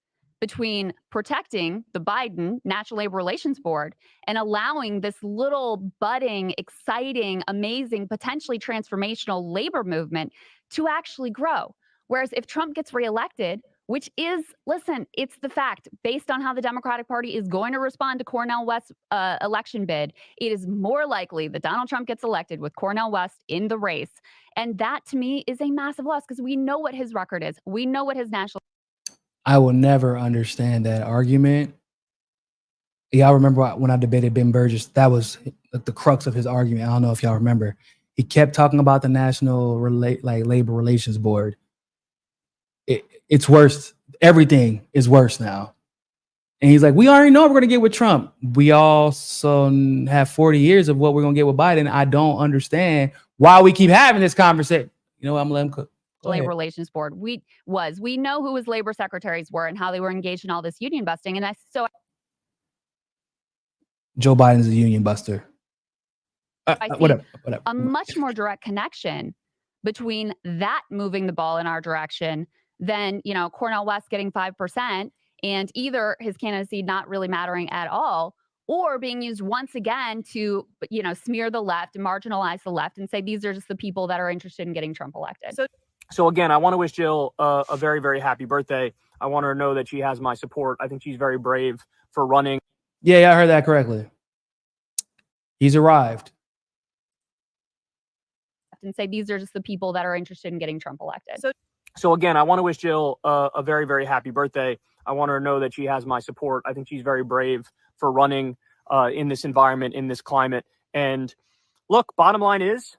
between protecting the Biden National Labor Relations Board and allowing this little budding, exciting, amazing, potentially transformational labor movement to actually grow. Whereas if Trump gets reelected, which is, it's the fact, based on how the Democratic Party is going to respond to Cornel West's election bid, it is more likely that Donald Trump gets elected with Cornel West in the race. And that, to me, is a massive loss because we know what his record is. We know what his national... I will never understand that argument. Y'all remember when I debated Ben Burgess? That was the crux of his argument. I don't know if y'all remember. He kept talking about the National Labor Relations Board. It's worse. Everything is worse now. And he's like, we already know we're going to get with Trump. We also have 40 years of what we're going to get with Biden. I don't understand why we keep having this conversation. You know what? I'm going to let him cook. Labor Relations Board. We know who his labor secretaries were and how they were engaged in all this union busting. And Joe Biden's a union buster. Whatever. A much more direct connection between that moving the ball in our direction than, Cornel West getting 5% and either his candidacy not really mattering at all, or being used once again to, smear the left and marginalize the left and say, these are just the people that are interested in getting Trump elected. So again, I want to wish Jill a very, very happy birthday. I want her to know that she has my support. I think she's very brave for running. Yeah, I heard that correctly. He's arrived. And say these are just the people that are interested in getting Trump elected. So again, I want to wish Jill a very, very happy birthday. I want her to know that she has my support. I think she's very brave for running in this environment, in this climate. And look, bottom line is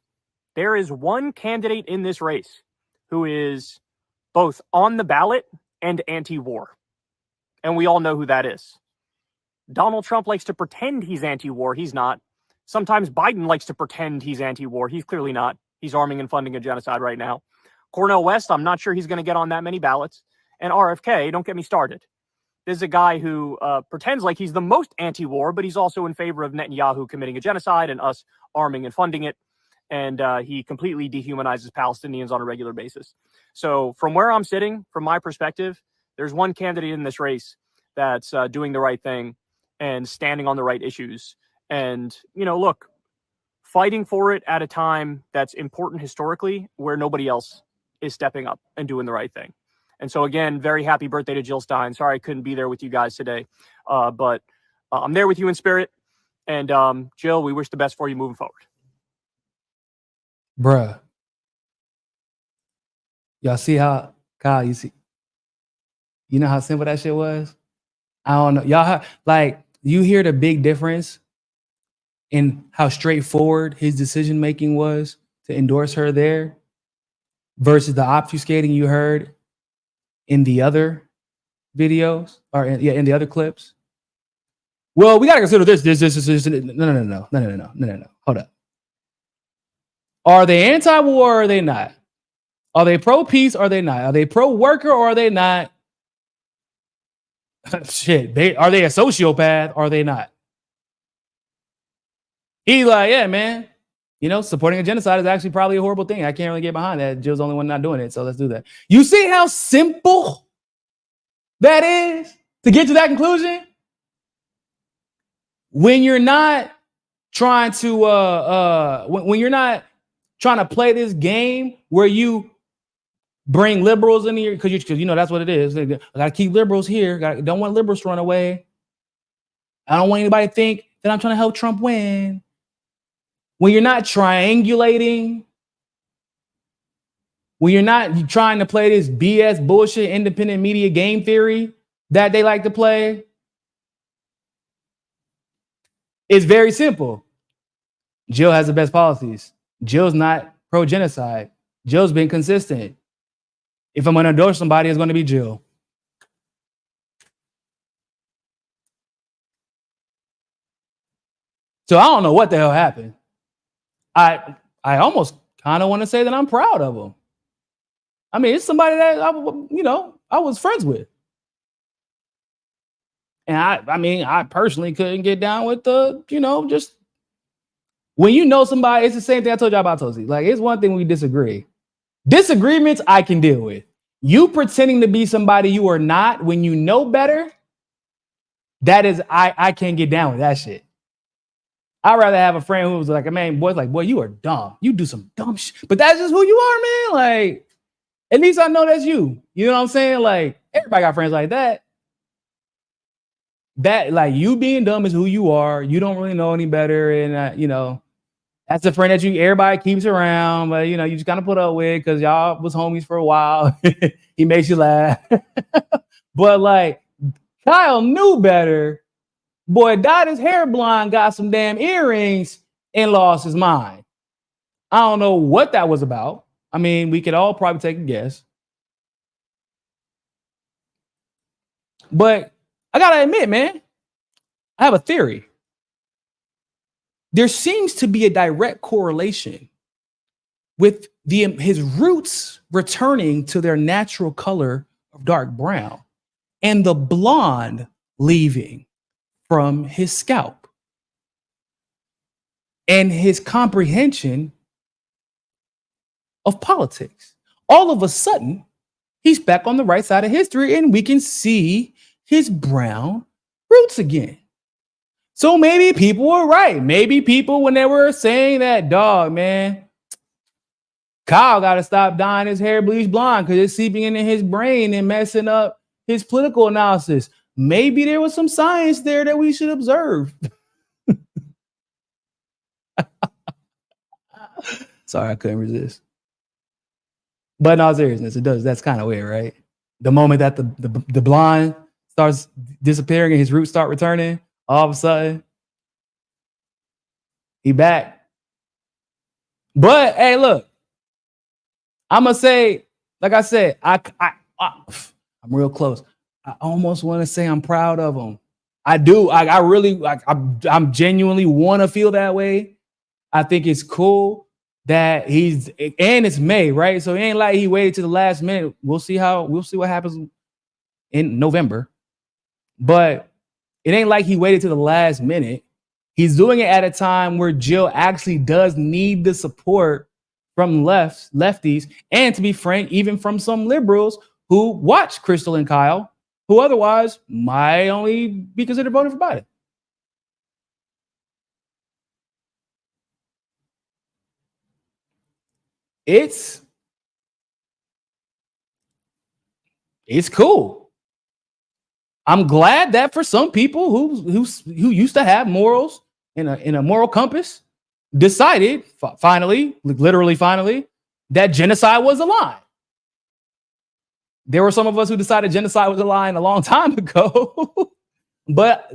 there is one candidate in this race who is both on the ballot and anti-war. And we all know who that is. Donald Trump likes to pretend he's anti-war. He's not. Sometimes Biden likes to pretend he's anti-war. He's clearly not. He's arming and funding a genocide right now. Cornel West, I'm not sure he's going to get on that many ballots. And RFK, don't get me started. This is a guy who pretends like he's the most anti-war, but he's also in favor of Netanyahu committing a genocide and us arming and funding it. And he completely dehumanizes Palestinians on a regular basis. So from where I'm sitting, from my perspective, there's one candidate in this race that's doing the right thing and standing on the right issues. And, you know, look, fighting for it at a time that's important historically where nobody else is stepping up and doing the right thing. And so, again, very happy birthday to Jill Stein. Sorry I couldn't be there with you guys today, but I'm there with you in spirit. And Jill, we wish the best for you moving forward. Bruh. Y'all see how, Kyle, you know how simple that shit was? I don't know. Y'all, like, you hear the big difference in how straightforward his decision-making was to endorse her there versus the obfuscating you heard in the other videos or in the other clips. Well, we got to consider this. No. Hold up. Are they anti-war or are they not? Are they pro-peace or are they not? Are they pro-worker or are they not? Shit. Are they a sociopath or are they not? He's like, yeah, man. You know, supporting a genocide is actually probably a horrible thing. I can't really get behind that. Jill's the only one not doing it, so let's do that. You see how simple that is to get to that conclusion? When you're not trying to when you're not trying to play this game where you bring liberals in here because you know that's what it is. I gotta keep liberals here. Don't want liberals to run away. I don't want anybody to think that I'm trying to help Trump win. When you're not triangulating, when you're not trying to play this BS bullshit independent media game theory that they like to play, it's very simple. Jill has the best policies. Jill's not pro-genocide. Jill's been consistent. If I'm going to endorse somebody, it's going to be Jill. So I don't know what the hell happened. I almost kind of want to say that I'm proud of him. I mean, it's somebody that I was friends with. And I personally couldn't get down with just when you know somebody, it's the same thing I told y'all about Tosi. Like, it's one thing we disagree. Disagreements I can deal with. You pretending to be somebody you are not when you know better, that is, I can't get down with that shit. I'd rather have a friend who was like, boy, you are dumb. You do some dumb shit. But that's just who you are, man. Like, at least I know that's you. You know what I'm saying? Like, everybody got friends like that. That, like, you being dumb is who you are. You don't really know any better. And, that's a friend that everybody keeps around. But, you just kind of put up with because y'all was homies for a while. He makes you laugh. But, like, Kyle knew better. Boy, dyed his hair blonde, got some damn earrings, and lost his mind. I don't know what that was about. I mean, we could all probably take a guess. But I gotta admit, man, I have a theory. There seems to be a direct correlation with his roots returning to their natural color of dark brown and the blonde leaving from his scalp and his comprehension of politics. All of a sudden, he's back on the right side of history and we can see his brown roots again. So maybe people were right. Maybe people, when they were saying that, dog, man, Kyle got to stop dyeing his hair bleach blonde because it's seeping into his brain and messing up his political analysis. Maybe there was some science there that we should observe. Sorry, I couldn't resist. But in all seriousness, it does. That's kind of weird, right? The moment that the blonde starts disappearing and his roots start returning, all of a sudden, he back. But hey, look, I'm gonna say, like I said, I'm real close. I almost want to say I'm proud of him. I do. I really, I'm genuinely want to feel that way. I think it's cool that and it's May, right? So it ain't like he waited to the last minute. We'll see what happens in November. But it ain't like he waited to the last minute. He's doing it at a time where Jill actually does need the support from lefties, and to be frank, even from some liberals who watch Crystal and Kyle, who otherwise might only be considered voting for Biden. It's cool. I'm glad that for some people who used to have morals in a moral compass decided finally, literally finally, that genocide was a lie. There were some of us who decided genocide was a lie a long time ago, but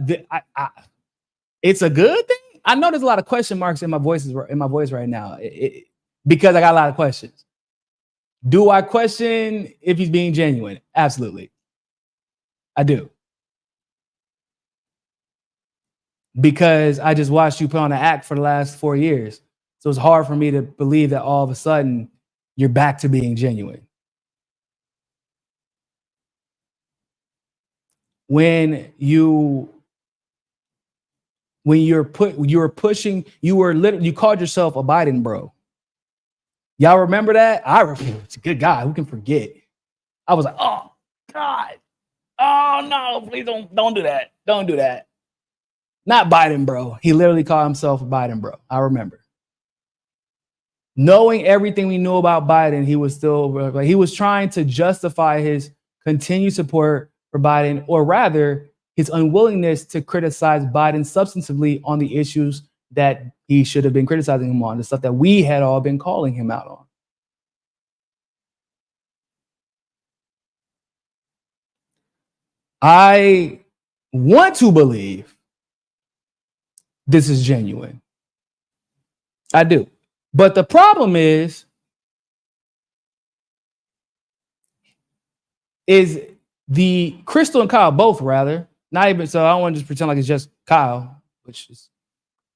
it's a good thing. I know there's a lot of question marks in my voice right now because I got a lot of questions. Do I question if he's being genuine? Absolutely. I do. Because I just watched you put on an act for the last 4 years. So it's hard for me to believe that all of a sudden you're back to being genuine. When you called yourself a Biden bro. Y'all remember that? It's a good guy. Who can forget? I was like, oh God. Oh no, please don't do that. Don't do that. Not Biden bro. He literally called himself a Biden bro. I remember. Knowing everything we knew about Biden, he was trying to justify his continued support for Biden, or rather his unwillingness to criticize Biden substantively on the issues that he should have been criticizing him on, the stuff that we had all been calling him out on. I want to believe this is genuine. I do. But the problem is the Crystal and Kyle both, rather, not even, so I don't want to just pretend like it's just Kyle, which is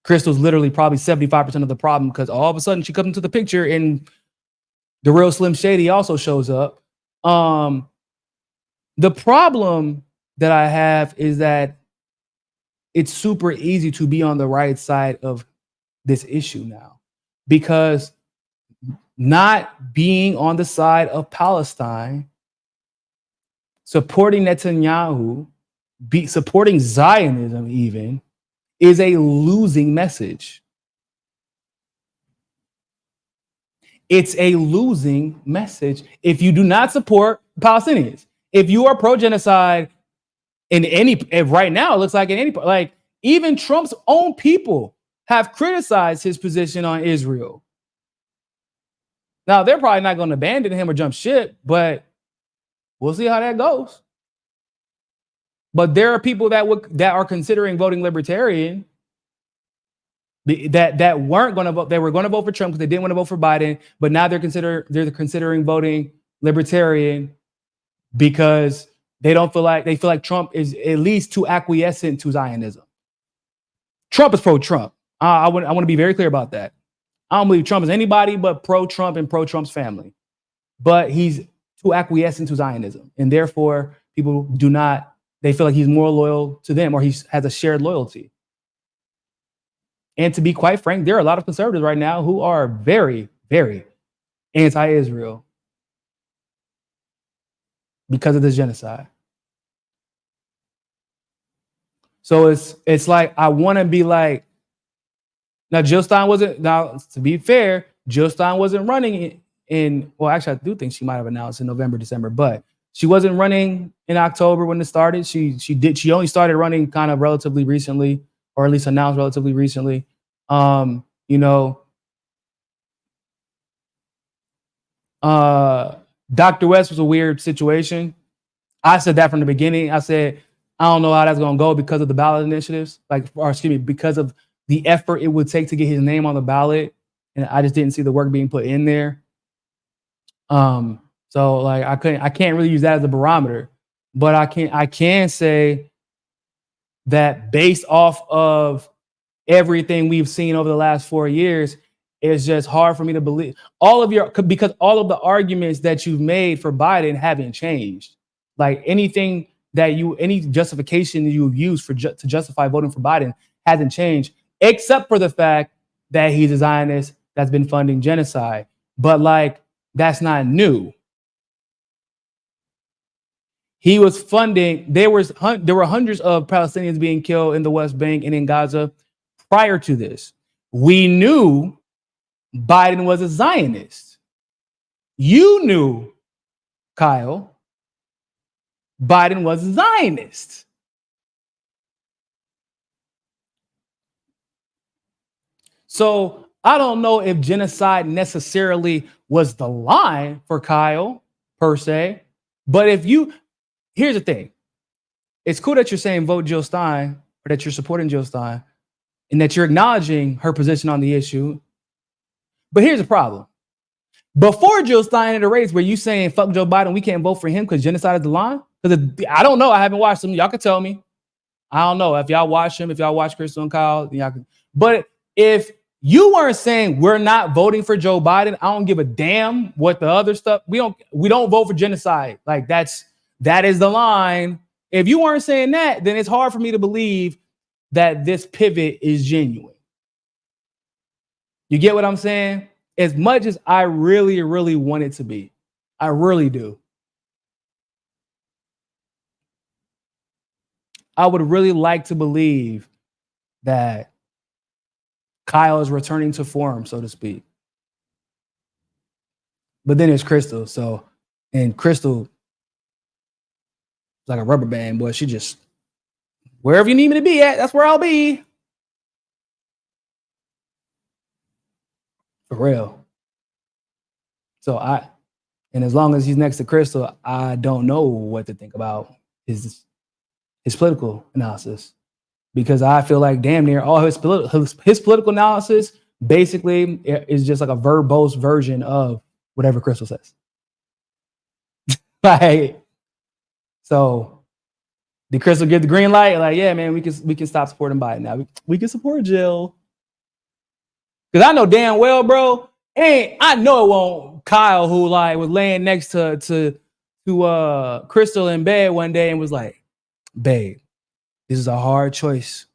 Crystal's literally probably 75% of the problem, because all of a sudden she comes into the picture and the real Slim Shady also shows up. The problem that I have is that it's super easy to be on the right side of this issue now, because not being on the side of Palestine, supporting Netanyahu, supporting Zionism even, is a losing message. It's a losing message if you do not support Palestinians. If you are pro-genocide right now, it looks like like even Trump's own people have criticized his position on Israel. Now, they're probably not going to abandon him or jump ship, but we'll see how that goes. But there are people that are considering voting libertarian that weren't going to vote. They were going to vote for Trump because they didn't want to vote for Biden, but now they're considering voting libertarian because they feel like Trump is at least too acquiescent to Zionism. Trump is pro-Trump. I want to be very clear about that. I don't believe Trump is anybody but pro-Trump and pro-Trump's family. But he's too acquiescent to Zionism. And therefore, people they feel like he's more loyal to them, or he has a shared loyalty. And to be quite frank, there are a lot of conservatives right now who are very, very anti-Israel because of this genocide. So it's like, I want to be like, now Jill Stein to be fair, Jill Stein wasn't running well, actually I do think she might have announced in November, December, but She wasn't running in October when it started. She only started running kind of relatively recently, or at least announced relatively recently. Dr. West was a weird situation. I said that from the beginning. I said, I don't know how that's going to go because of the ballot initiatives, because of the effort it would take to get his name on the ballot. And I just didn't see the work being put in there. So like I can't really use that as a barometer, but I can say that based off of everything we've seen over the last 4 years, it's just hard for me to believe because all of the arguments that you've made for Biden haven't changed. Like any justification that you've used to justify voting for Biden hasn't changed, except for the fact that he's a Zionist that's been funding genocide. But like, that's not new. He was funding, there were hundreds of Palestinians being killed in the West Bank and in Gaza prior to this. We knew Biden was a Zionist. You knew, Kyle, Biden was a Zionist. So I don't know if genocide necessarily was the line for Kyle per se, but here's the thing. It's cool that you're saying vote Jill Stein, or that you're supporting Jill Stein, and that you're acknowledging her position on the issue. But here's the problem. Before Jill Stein in the race, were you saying fuck Joe Biden, we can't vote for him because genocide is the line? Because I don't know. I haven't watched him. Y'all can tell me. I don't know. If y'all watch him, if y'all watch Crystal and Kyle, then y'all can. But if you weren't saying we're not voting for Joe Biden, I don't give a damn what the other stuff. We don't vote for genocide. Like that is the line. If you weren't saying that, then it's hard for me to believe that this pivot is genuine. You get what I'm saying? As much as I really, really want it to be. I really do. I would really like to believe that Kyle is returning to form, so to speak. But then there's Crystal. And Crystal is like a rubber band, boy. She just, wherever you need me to be at, that's where I'll be. For real. And as long as he's next to Crystal, I don't know what to think about his political analysis, because I feel like damn near all his political analysis basically is just like a verbose version of whatever Crystal says. Like, so did Crystal give the green light? Like, yeah, man, we can stop supporting Biden now. We can support Jill. Because I know damn well, bro, I know it won't Kyle, who like was laying next to Crystal in bed one day and was like, babe, this is a hard choice,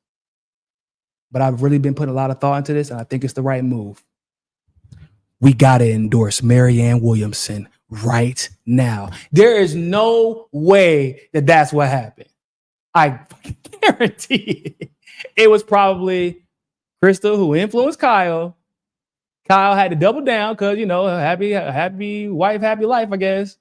but I've really been putting a lot of thought into this, and I think it's the right move. We got to endorse Marianne Williamson right now. There is no way that that's what happened. I guarantee it was probably Crystal who influenced Kyle. Kyle had to double down because, happy wife, happy life, I guess.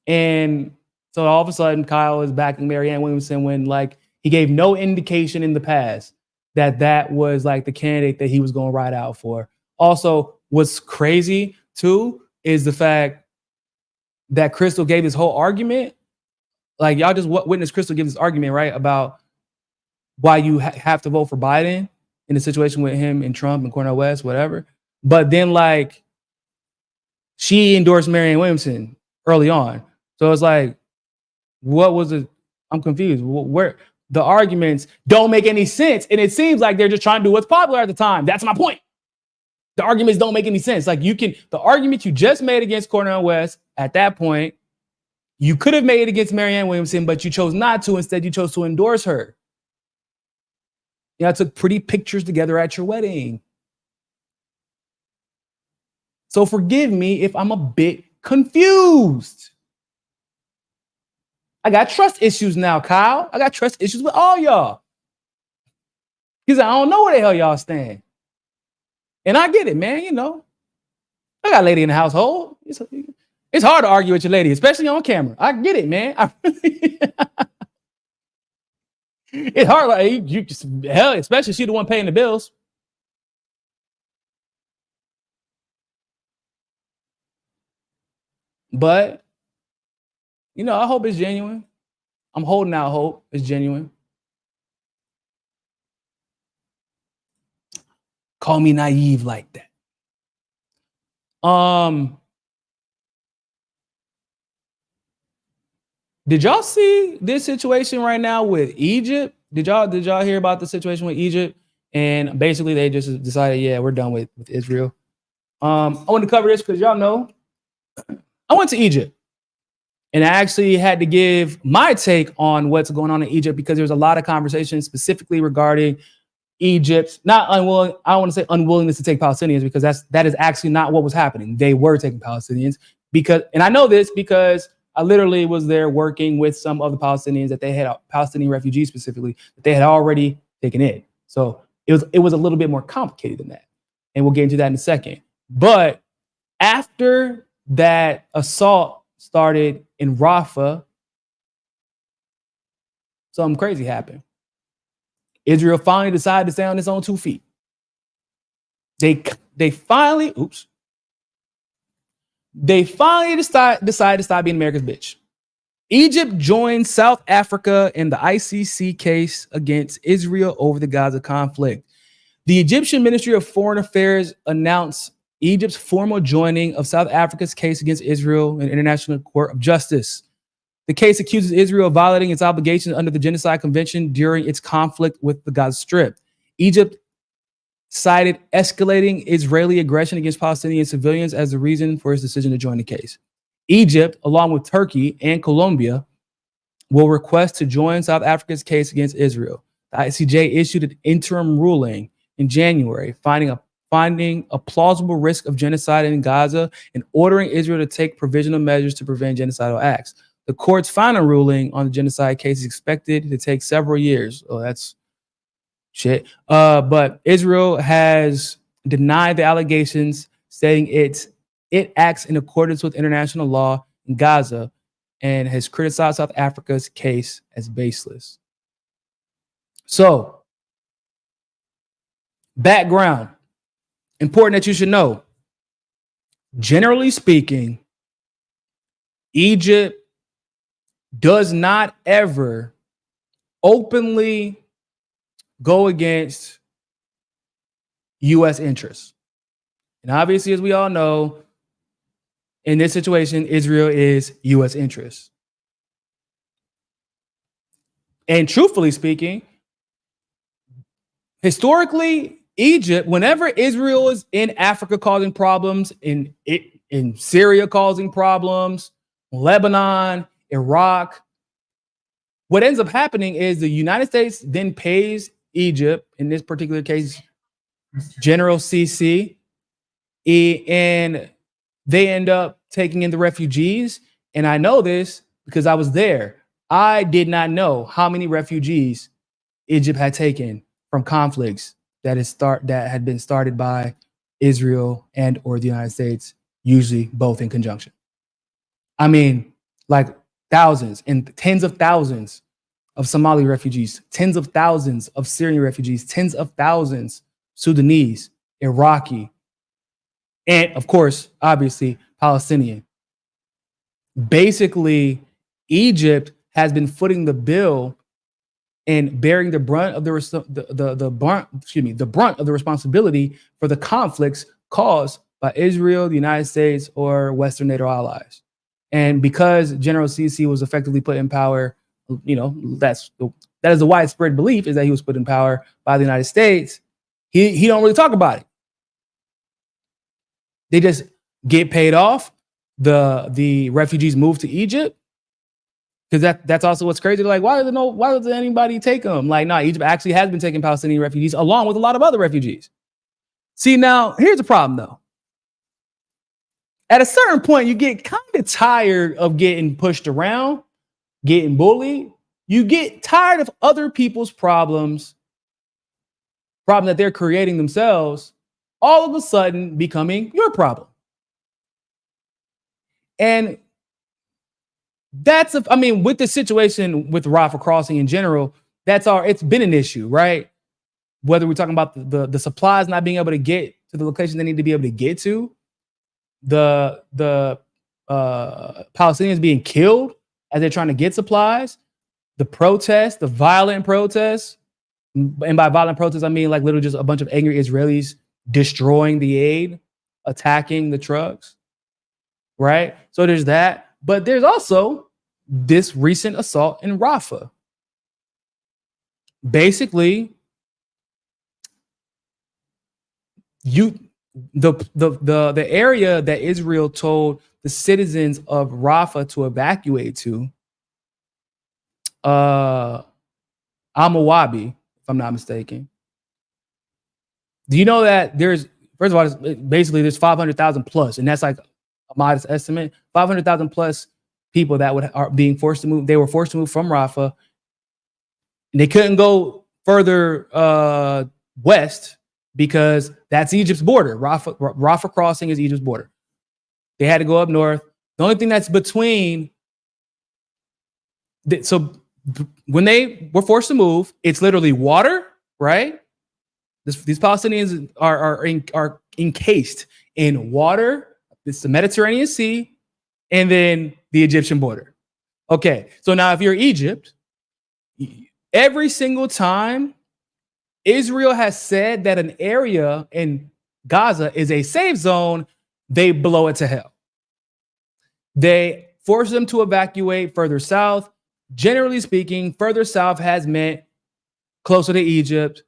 And so all of a sudden, Kyle is backing Marianne Williamson when like he gave no indication in the past that was like the candidate that he was going to ride out for. Also, what's crazy too is the fact that Crystal gave this whole argument. Like y'all just witnessed Crystal give this argument, right, about why you have to vote for Biden in the situation with him and Trump and Cornel West, whatever. But then like she endorsed Marianne Williamson early on. So it's like, what was it? I'm confused. Where the arguments don't make any sense. And it seems like they're just trying to do what's popular at the time. That's my point. The arguments don't make any sense. Like the argument you just made against Cornel West at that point, you could have made it against Marianne Williamson, but you chose not to. Instead, you chose to endorse her. I took pretty pictures together at your wedding. So forgive me if I'm a bit confused. I got trust issues now, Kyle. I got trust issues with all y'all. Because I don't know where the hell y'all stand. And I get it, man. I got a lady in the household. It's hard to argue with your lady, especially on camera. I get it, man. It's hard. Like you just hell, especially she the one paying the bills. But you know, I hope it's genuine. I'm holding out hope it's genuine. Call me naive like that. Did y'all see this situation right now with Egypt? Did y'all hear about the situation with Egypt? And basically they just decided, yeah, we're done with Israel. I want to cover this because y'all know I went to Egypt and I actually had to give my take on what's going on in Egypt because there's a lot of conversation specifically regarding Egypt's not unwilling. I don't want to say unwillingness to take Palestinians because that is actually not what was happening. They were taking Palestinians because, and I know this because I literally was there working with some of the Palestinians that they had, Palestinian refugees specifically, that they had already taken in. So it was a little bit more complicated than that. And we'll get into that in a second. But after that assault started in Rafah, something crazy happened. Israel finally decided to stay on its own 2 feet. They finally decided to stop being America's bitch. Egypt joined South Africa in the ICC case against Israel over the Gaza conflict. The Egyptian Ministry of Foreign Affairs announced Egypt's formal joining of South Africa's case against Israel in International Court of Justice. The case accuses Israel of violating its obligations under the Genocide Convention during its conflict with the Gaza Strip. Egypt cited escalating Israeli aggression against Palestinian civilians as the reason for its decision to join the case. Egypt, along with Turkey and Colombia, will request to join South Africa's case against Israel. The ICJ issued an interim ruling in January, finding a plausible risk of genocide in Gaza and ordering Israel to take provisional measures to prevent genocidal acts. The court's final ruling on the genocide case is expected to take several years. Oh, that's shit. But Israel has denied the allegations, saying it acts in accordance with international law in Gaza and has criticized South Africa's case as baseless. So, background, important that you should know. Generally speaking, Egypt does not ever openly go against U.S. interests. And obviously, as we all know, in this situation, Israel is U.S. interests. And truthfully speaking, historically, Egypt, whenever Israel is in Africa causing problems, in Syria causing problems, Lebanon, Iraq, what ends up happening is the United States then pays Egypt, in this particular case, General Sisi, and they end up taking in the refugees. And I know this because I was there. I did not know how many refugees Egypt had taken from conflicts that had been started by Israel and or the United States, usually both in conjunction. I mean, like thousands and tens of thousands of Somali refugees, tens of thousands of Syrian refugees, tens of thousands Sudanese, Iraqi, and of course, obviously, Palestinian. Basically, Egypt has been footing the bill and bearing the brunt of the brunt of the responsibility for the conflicts caused by Israel, the United States, or Western NATO allies. And because General Sisi was effectively put in power, you know, that is the widespread belief, is that he was put in power by the United States. He don't really talk about it. They just get paid off. The refugees move to Egypt. Because that's also what's crazy. They're like, why doesn't anybody take them? Like, no, Egypt actually has been taking Palestinian refugees along with a lot of other refugees. See, now, here's the problem, though. At a certain point, you get kind of tired of getting pushed around, getting bullied. You get tired of other people's problems that they're creating themselves, all of a sudden becoming your problem. And that's, I mean, with the situation with Rafah crossing in general, it's been an issue, right? Whether we're talking about the supplies not being able to get to the location they need to be able to get to, the Palestinians being killed as they're trying to get supplies, the protests, the violent protests, and by violent protests, I mean like literally just a bunch of angry Israelis destroying the aid, attacking the trucks, right? So there's that, but there's also this recent assault in Rafah. Basically, the area that Israel told the citizens of Rafah to evacuate to, Al-Mawabi, if I'm not mistaken. Do you know that there's, first of all, basically there's 500,000 plus, and that's like a modest estimate, 500,000 plus people that are being forced to move. They were forced to move from Rafah, and they couldn't go further west because that's Egypt's border. Rafah crossing is Egypt's border. They had to go up north. The only thing that's between, so when they were forced to move, it's literally water, right? These Palestinians are encased in water. It's the Mediterranean Sea, and then the Egyptian border. Okay, so now if you're Egypt, every single time Israel has said that an area in Gaza is a safe zone, they blow it to hell. They force them to evacuate further south. Generally speaking, further south has meant closer to Egypt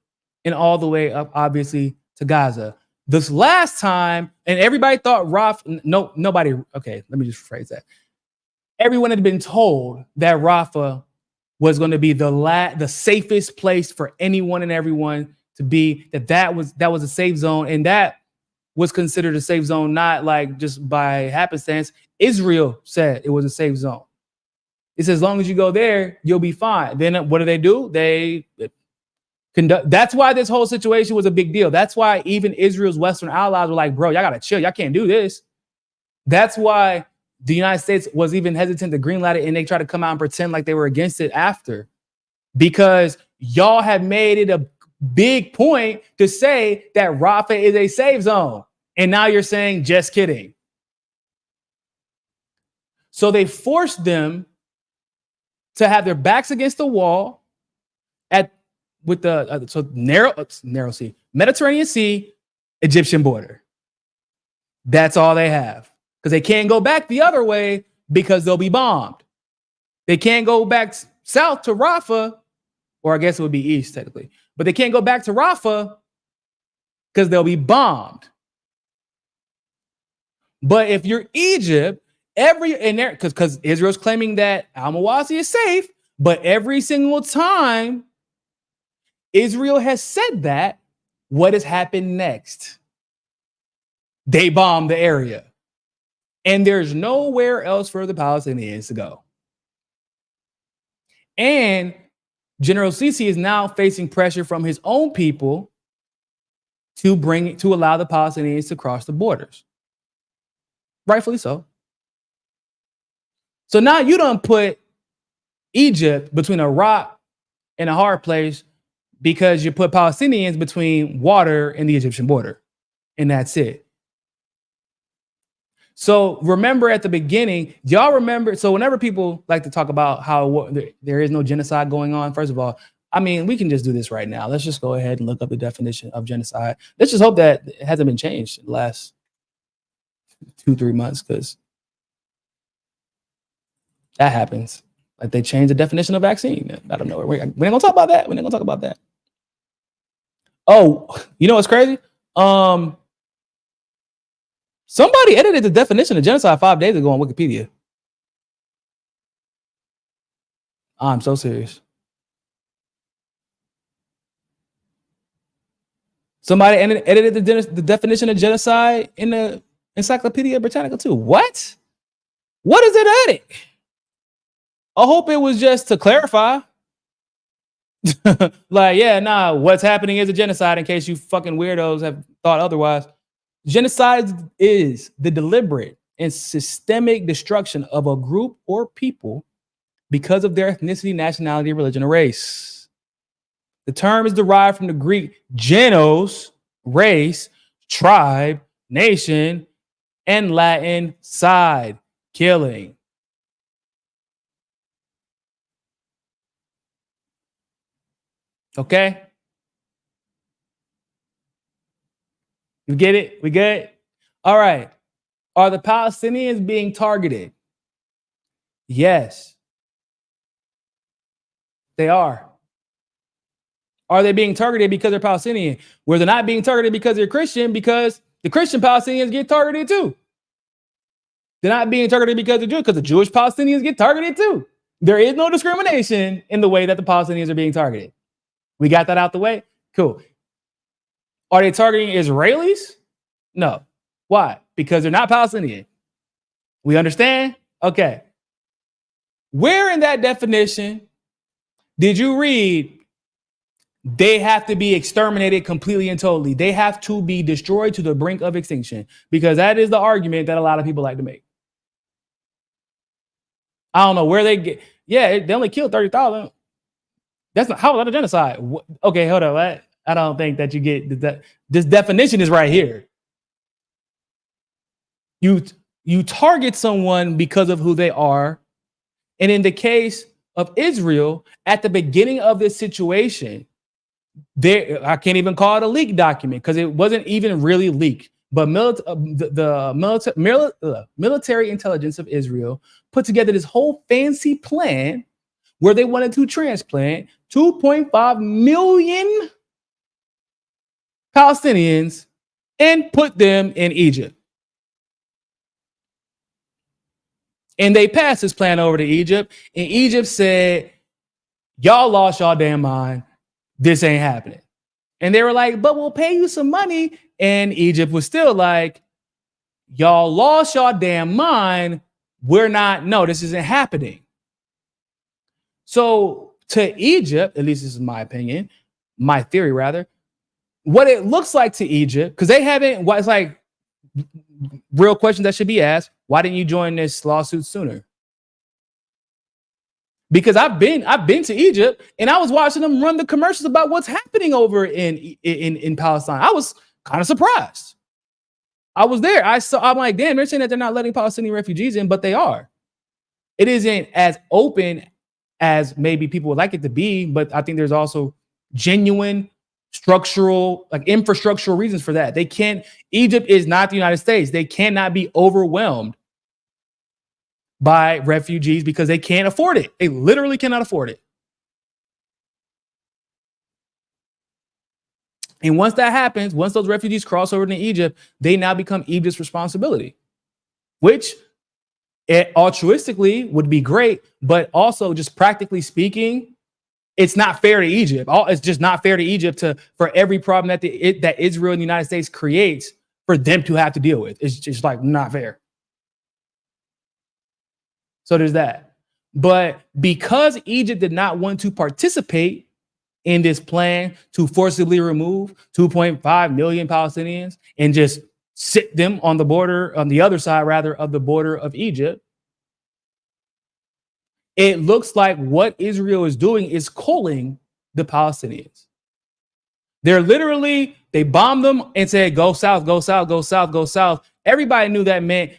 and all the way up, obviously, to Gaza. This last time, and everybody thought nobody, okay, let me just rephrase that. Everyone had been told that Rafah was going to be the safest place for anyone and everyone to be, that was a safe zone, and that was considered a safe zone, not like just by happenstance. Israel said it was a safe zone. It says as long as you go there, you'll be fine. Then what do? They conduct. That's why this whole situation was a big deal. That's why even Israel's Western allies were like, bro, y'all gotta chill. Y'all can't do this. That's why the United States was even hesitant to greenlight it, and they tried to come out and pretend like they were against it after, because y'all have made it a big point to say that Rafah is a safe zone. And now you're saying, just kidding. So they forced them to have their backs against the wall with the narrow sea, Mediterranean Sea, Egyptian border. That's all they have, because they can't go back the other way because they'll be bombed. They can't go back south to Rafah, or I guess it would be east technically, but they can't go back to Rafah because they'll be bombed. But if you're Egypt, because Israel's claiming that Al-Mawazi is safe, but every single time Israel has said that, what has happened next? They bomb the area. And there's nowhere else for the Palestinians to go. And General Sisi is now facing pressure from his own people to allow the Palestinians to cross the borders. Rightfully so. So now you don't put Egypt between a rock and a hard place because you put Palestinians between water and the Egyptian border. And that's it. So remember at the beginning, y'all remember, so whenever people like to talk about how there is no genocide going on, first of all, I mean, we can just do this right now. Let's just go ahead and look up the definition of genocide. Let's just hope that it hasn't been changed in the last 2-3 months, because that happens. Like they changed the definition of vaccine out of nowhere. We ain't gonna talk about that. We ain't gonna talk about that. Oh, you know what's crazy? Somebody edited the definition of genocide 5 days ago on Wikipedia. I'm so serious. Somebody edited the definition of genocide in the Encyclopedia Britannica too. What? What is it edit? I hope it was just to clarify. Like, yeah, nah, what's happening is a genocide, in case you fucking weirdos have thought otherwise. Genocide is the deliberate, and systemic destruction of a group or people because of their ethnicity, nationality, religion, or race. The term is derived from the Greek genos, race, tribe, nation, and Latin side, killing. Okay? You get it? We good? All right. Are the Palestinians being targeted? Yes. They are. Are they being targeted because they're Palestinian? Where they're not being targeted because they're Christian, because the Christian Palestinians get targeted too. They're not being targeted because they're Jewish, because the Jewish Palestinians get targeted too. There is no discrimination in the way that the Palestinians are being targeted. We got that out the way? Cool. Are they targeting Israelis? No. Why? Because they're not Palestinian. We understand? Okay. Where in that definition did you read they have to be exterminated completely and totally? They have to be destroyed to the brink of extinction, because that is the argument that a lot of people like to make. I don't know where they get. Yeah, they only killed 30,000. That's not, how is that a genocide? Okay, hold on. I don't think that you get that. This definition is right here. You target someone because of who they are. And in the case of Israel, at the beginning of this situation, I can't even call it a leaked document because it wasn't even really leaked. But the military intelligence of Israel put together this whole fancy plan where they wanted to transplant 2.5 million Palestinians and put them in Egypt. And they passed this plan over to Egypt, and Egypt said, y'all lost y'all damn mind. This ain't happening. And they were like, but we'll pay you some money. And Egypt was still like, y'all lost y'all damn mind. No, this isn't happening. So to Egypt, at least this is my opinion, my theory rather, what it looks like to Egypt, because they haven't, it's like real questions that should be asked. Why didn't you join this lawsuit sooner? Because I've been to Egypt and I was watching them run the commercials about what's happening over in Palestine. I was kind of surprised. I was there. I'm like, damn, they're saying that they're not letting Palestinian refugees in, but they are. It isn't as open as maybe people would like it to be, but I think there's also genuine structural, like infrastructural reasons for that. Egypt is not the United States. They cannot be overwhelmed by refugees because they can't afford it. They literally cannot afford it. And once that happens, once those refugees cross over to Egypt, they now become Egypt's responsibility, which altruistically would be great, but also just practically speaking, it's not fair to Egypt. It's just not fair to Egypt for every problem that Israel and the United States creates for them to have to deal with. It's just like not fair. So there's that. But because Egypt did not want to participate in this plan to forcibly remove 2.5 million Palestinians and just sit them on the border, on the other side rather of the border of Egypt, it looks like what Israel is doing is calling the Palestinians. They bombed them and said, go south, go south, go south, go south. Everybody knew that meant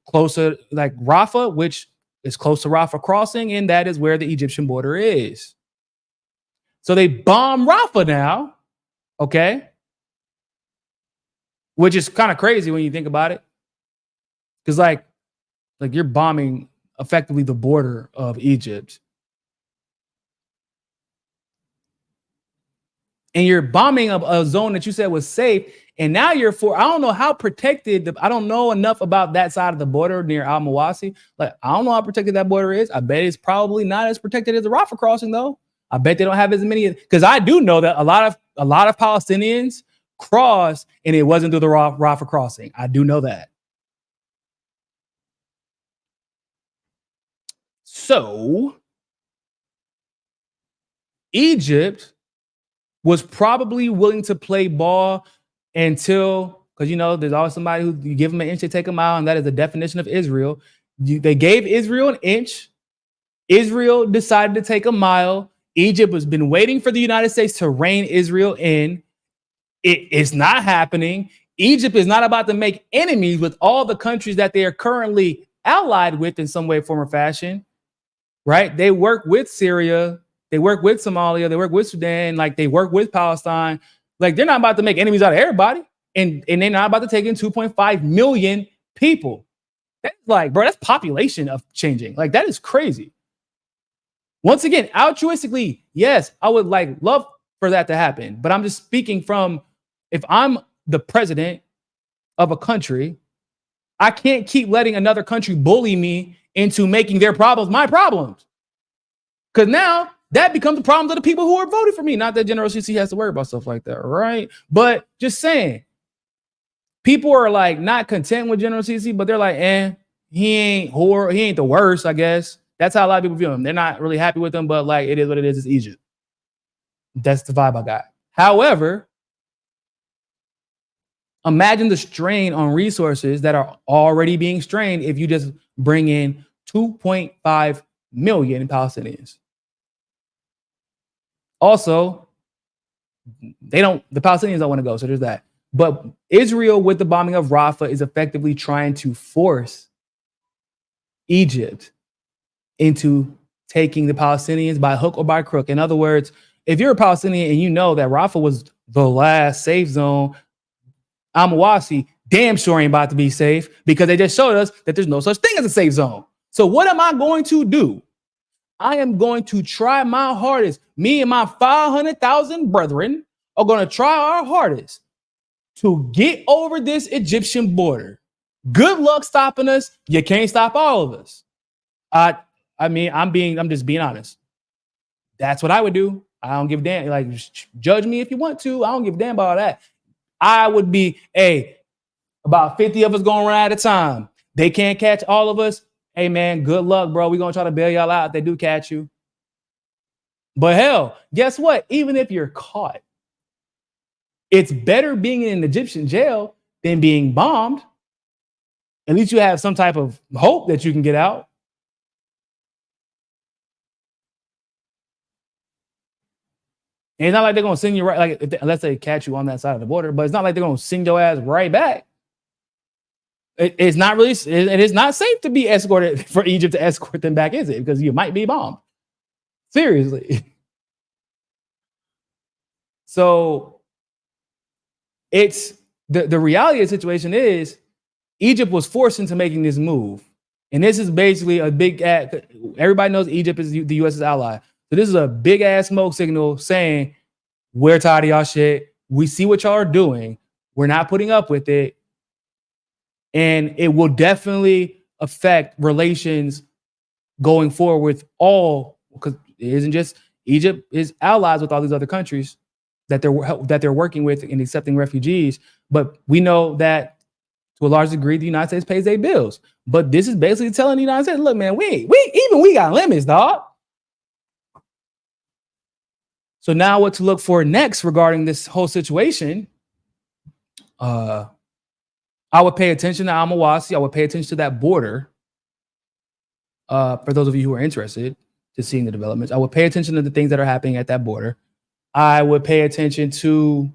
closer, like Rafah, which is close to Rafah crossing, and that is where the Egyptian border is. So they bomb Rafah now, okay? Which is kind of crazy when you think about it. Because like you're bombing effectively the border of Egypt. And you're bombing a zone that you said was safe. And now I don't know how protected, I don't know enough about that side of the border near Al-Mawasi. Like, I don't know how protected that border is. I bet it's probably not as protected as the Rafah crossing though. I bet they don't have as many, because I do know that a lot of Palestinians crossed and it wasn't through the Rafah crossing. I do know that. So Egypt was probably willing to play ball until because you know there's always somebody who you give them an inch, they take a mile, and that is the definition of Israel. They gave Israel an inch. Israel decided to take a mile. Egypt has been waiting for the United States to rein Israel in. It's not happening. Egypt is not about to make enemies with all the countries that they are currently allied with in some way, form, or fashion, right? They work with Syria. They work with Somalia. They work with Sudan. Like, they work with Palestine. Like, they're not about to make enemies out of everybody. And they're not about to take in 2.5 million people. That's like, bro, that's population of changing. Like, that is crazy. Once again, altruistically, yes, I would like love for that to happen. But I'm just speaking from, if I'm the president of a country, I can't keep letting another country bully me into making their problems my problems. Because now that becomes the problems of the people who are voting for me. Not that General CC has to worry about stuff like that, right? But just saying, people are like not content with General CC, but they're like, he ain't the worst, I guess. That's how a lot of people view him. They're not really happy with him, but like, it is what it is. It's Egypt. That's the vibe I got. However, imagine the strain on resources that are already being strained if you just bring in 2.5 million Palestinians. Also, the Palestinians don't want to go, so there's that. But Israel, with the bombing of Rafah, is effectively trying to force Egypt into taking the Palestinians by hook or by crook. In other words, if you're a Palestinian and you know that Rafah was the last safe zone, Al-Mawasi damn sure ain't about to be safe, because they just showed us that there's no such thing as a safe zone. So what am I going to do? I am going to try my hardest. Me and my 500,000 brethren are going to try our hardest to get over this Egyptian border. Good luck stopping us. You can't stop all of us. I'm just being honest. That's what I would do. I don't give a damn. Like, judge me if you want to. I don't give a damn about all that. I would be, about 50 of us going run at a time. They can't catch all of us. Hey, man, good luck, bro. We're going to try to bail y'all out if they do catch you. But hell, guess what? Even if you're caught, it's better being in an Egyptian jail than being bombed. At least you have some type of hope that you can get out. And it's not like they're going to send you unless they catch you on that side of the border, but it's not like they're going to send your ass right back. It's not really, it is not safe to be escorted for Egypt to escort them back, is it? Because you might be bombed. Seriously. So it's the reality of the situation is Egypt was forced into making this move. And this is basically a big, everybody knows Egypt is the U.S.'s ally. So this is a big ass smoke signal saying, we're tired of y'all shit. We see what y'all are doing. We're not putting up with it. And it will definitely affect relations going forward with all, because it isn't just Egypt is allies with all these other countries that they're working with in accepting refugees. But we know that to a large degree, the United States pays their bills. But this is basically telling the United States, look, man, we got limits, dog. So now what to look for next regarding this whole situation? I would pay attention to Al-Mawasi. I would pay attention to that border. For those of you who are interested to seeing the developments, I would pay attention to the things that are happening at that border. I would pay attention to,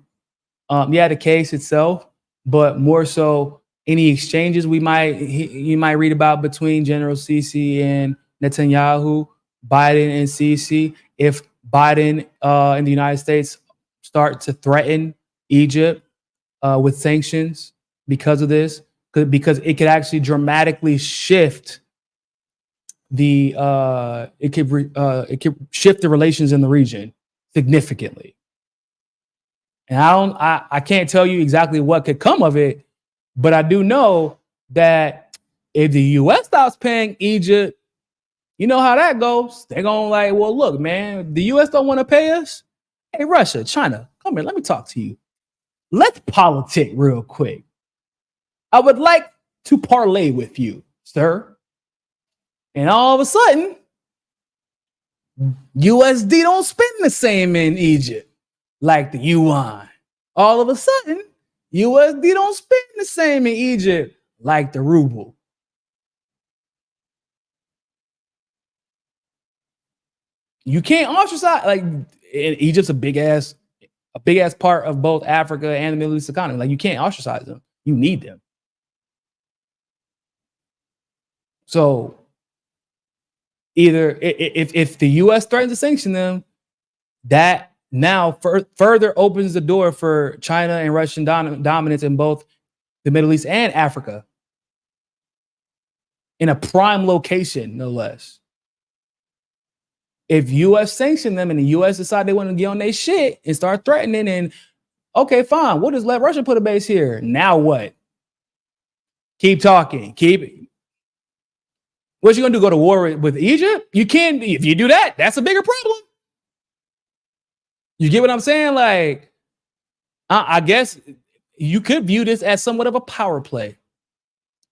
the case itself, but more so any exchanges you might read about between General Sisi and Netanyahu, Biden and Sisi. If Biden and the United States start to threaten Egypt with sanctions because of this, because it could actually dramatically shift it could shift the relations in the region significantly. And I can't tell you exactly what could come of it, but I do know that if the U.S. stops paying Egypt, you know how that goes. They're going like, well, look, man, the U.S. don't want to pay us. Hey, Russia, China, come here. Let me talk to you. Let's politic real quick. I would like to parlay with you, sir. And all of a sudden, USD don't spend the same in Egypt like the yuan. All of a sudden, USD don't spend the same in Egypt like the ruble. You can't ostracize, like, Egypt's a big ass part of both Africa and the Middle East economy. Like, you can't ostracize them. You need them. So either if the US threatens to sanction them, that now further opens the door for China and Russian dominance in both the Middle East and Africa, in a prime location, no less. If US sanction them and the US decide they want to get on their shit and start threatening, and okay, fine, we'll just let Russia put a base here. Now what? Keep talking. What you gonna do? Go to war with Egypt? You can't. If you do that, that's a bigger problem. You get what I'm saying? Like, I guess you could view this as somewhat of a power play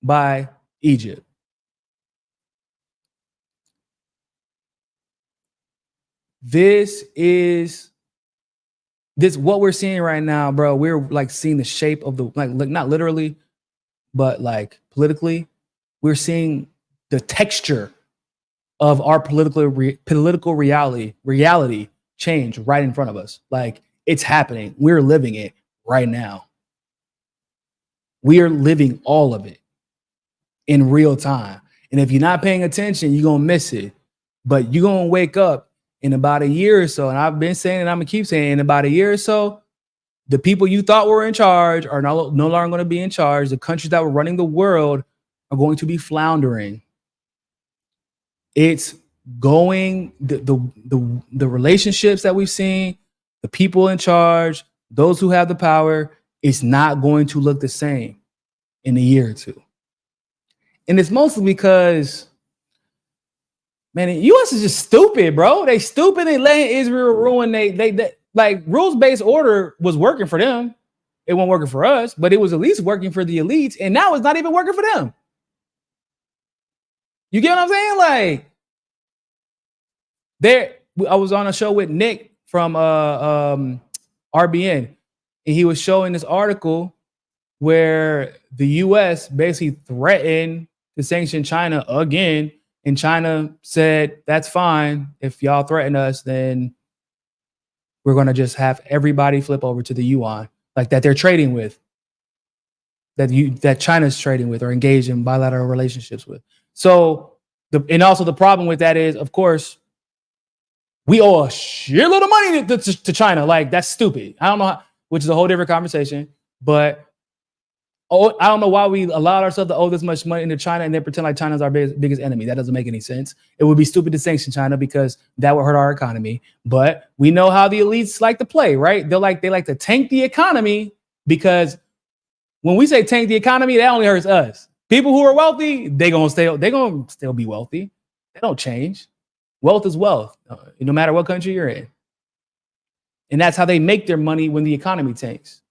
by Egypt. This what we're seeing right now, bro. We're like seeing the shape of the, like not literally, but like politically, we're seeing the texture of our political reality change right in front of us. Like, it's happening. We're living it right now. We are living all of it in real time. And if you're not paying attention, you're going to miss it. But you're going to wake up in about a year or so. And I've been saying, and I'm going to keep saying, in about a year or so, the people you thought were in charge are no longer going to be in charge. The countries that were running the world are going to be floundering. It's going, the relationships that we've seen, the people in charge, those who have the power, it's not going to look the same in a year or two. And it's mostly because, man, the U.S. is just stupid, bro. They stupid. They letting Israel ruin. They like, rules-based order was working for them. It wasn't working for us, but it was at least working for the elites. And now it's not even working for them. You get what I'm saying? Like, I was on a show with Nick from RBN, and he was showing this article where the U.S. basically threatened to sanction China again, and China said, that's fine. If y'all threaten us, then we're going to just have everybody flip over to the yuan, like that they're trading with, that China's trading with or engaged in bilateral relationships with. So, and also the problem with that is, of course, we owe a shitload of money to China. Like, that's stupid. I don't know how, which is a whole different conversation, but I don't know why we allowed ourselves to owe this much money to China and then pretend like China's our biggest enemy. That doesn't make any sense. It would be stupid to sanction China because that would hurt our economy. But we know how the elites like to play, right? They like to tank the economy, because when we say tank the economy, that only hurts us. People who are wealthy, they're gonna still be wealthy. They don't change. Wealth is wealth, no matter what country you're in. And that's how they make their money when the economy tanks.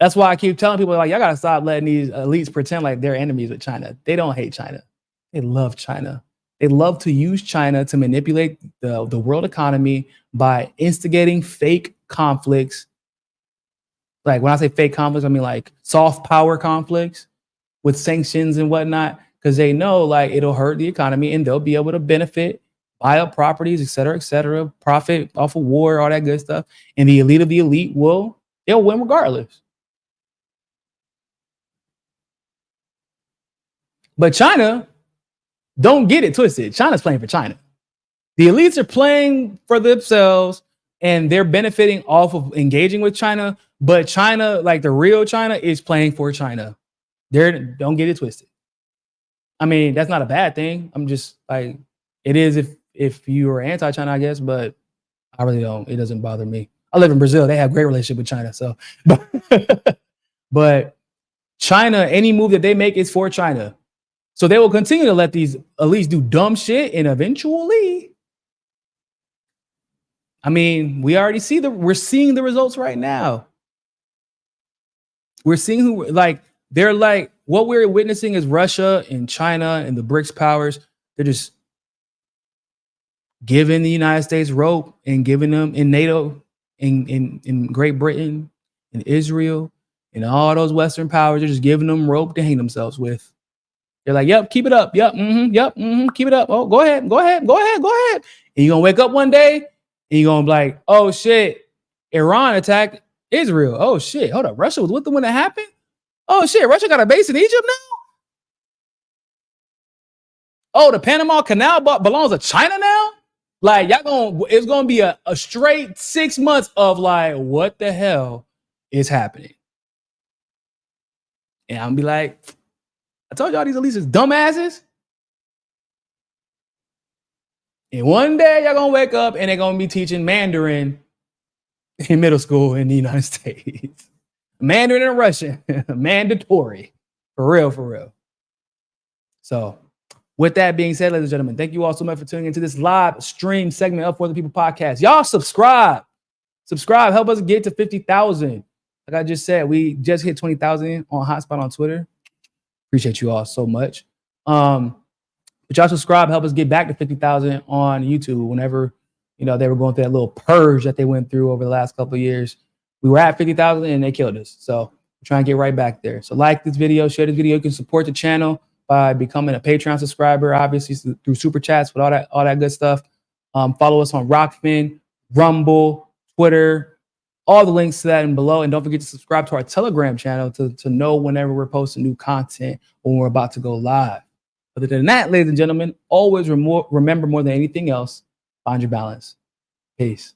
That's why I keep telling people, like, y'all gotta stop letting these elites pretend like they're enemies with China. They don't hate China. They love China. They love to use China to manipulate the world economy by instigating fake conflicts. Like, when I say fake conflicts, I mean like soft power conflicts with sanctions and whatnot, because they know, like, it'll hurt the economy and they'll be able to benefit, buy up properties, et cetera, profit off of war, all that good stuff. And the elite of the elite they'll win regardless. But China, don't get it twisted. China's playing for China. The elites are playing for themselves and they're benefiting off of engaging with China. But China, like the real China, is playing for China. Don't get it twisted. I mean, that's not a bad thing. I'm just like, it is if you are anti-China, I guess, but I really don't. It doesn't bother me. I live in Brazil. They have a great relationship with China. So, but China, any move that they make is for China. So they will continue to let these elites do dumb shit, and eventually, I mean, we're seeing the results right now. We're seeing what we're witnessing is Russia and China and the BRICS powers. They're just giving the United States rope and giving them in NATO, in Great Britain, and Israel and all those Western powers are just giving them rope to hang themselves with. They're like, yep, keep it up. Yep, keep it up. Oh, go ahead. And you're gonna wake up one day and you're gonna be like, oh shit, Iran attacked Israel. Oh shit, hold up. Russia was with them when it happened? Oh shit, Russia got a base in Egypt now? Oh, the Panama Canal belongs to China now? Like, it's gonna be a straight 6 months of like, what the hell is happening? And I'm gonna be like, I told y'all these elites is dumbasses. And one day y'all gonna wake up and they're gonna be teaching Mandarin in middle school in the United States. Mandarin and Russian, mandatory. For real. So with that being said, ladies and gentlemen, thank you all so much for tuning into this live stream segment of For the People podcast. Y'all subscribe, help us get to 50,000. Like I just said, we just hit 20,000 on Hotspot on Twitter. Appreciate you all so much. But y'all subscribe, help us get back to 50,000 on YouTube. Whenever, they were going through that little purge that they went through over the last couple of years, we were at 50,000 and they killed us. So we're trying to get right back there. So like this video, share this video. You can support the channel by becoming a Patreon subscriber, obviously through super chats with all that good stuff. Follow us on Rockfin, Rumble, Twitter, all the links to that and below. And don't forget to subscribe to our Telegram channel to know whenever we're posting new content when we're about to go live. Other than that, ladies and gentlemen, always remember more than anything else, find your balance. Peace.